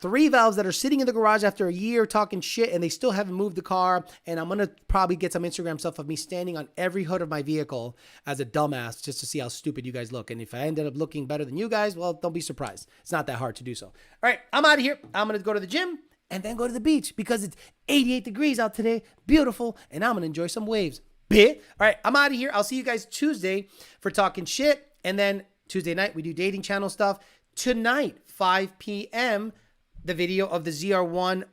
3 valves that are sitting in the garage after a year talking shit, and they still haven't moved the car. And I'm going to probably get some Instagram stuff of me standing on every hood of my vehicle as a dumbass just to see how stupid you guys look. And if I ended up looking better than you guys, well, don't be surprised. It's not that hard to do so. All right, I'm out of here. I'm going to go to the gym and then go to the beach because it's 88 degrees out today. Beautiful. And I'm going to enjoy some waves. Bit. All right, I'm out of here. I'll see you guys Tuesday for talking shit. And then Tuesday night, we do dating channel stuff. Tonight, 5 p.m., the video of the ZR1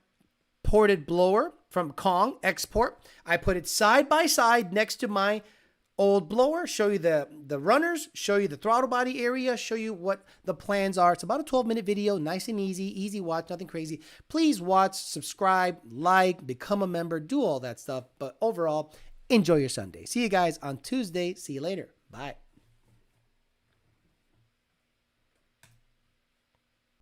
ported blower from Kong Export. I put it side by side next to my old blower, show you the runners, show you the throttle body area, show you what the plans are. It's about a 12-minute video, nice and easy watch, nothing crazy. Please watch, subscribe, like, become a member, do all that stuff. But overall, enjoy your Sunday. See you guys on Tuesday. See you later. Bye.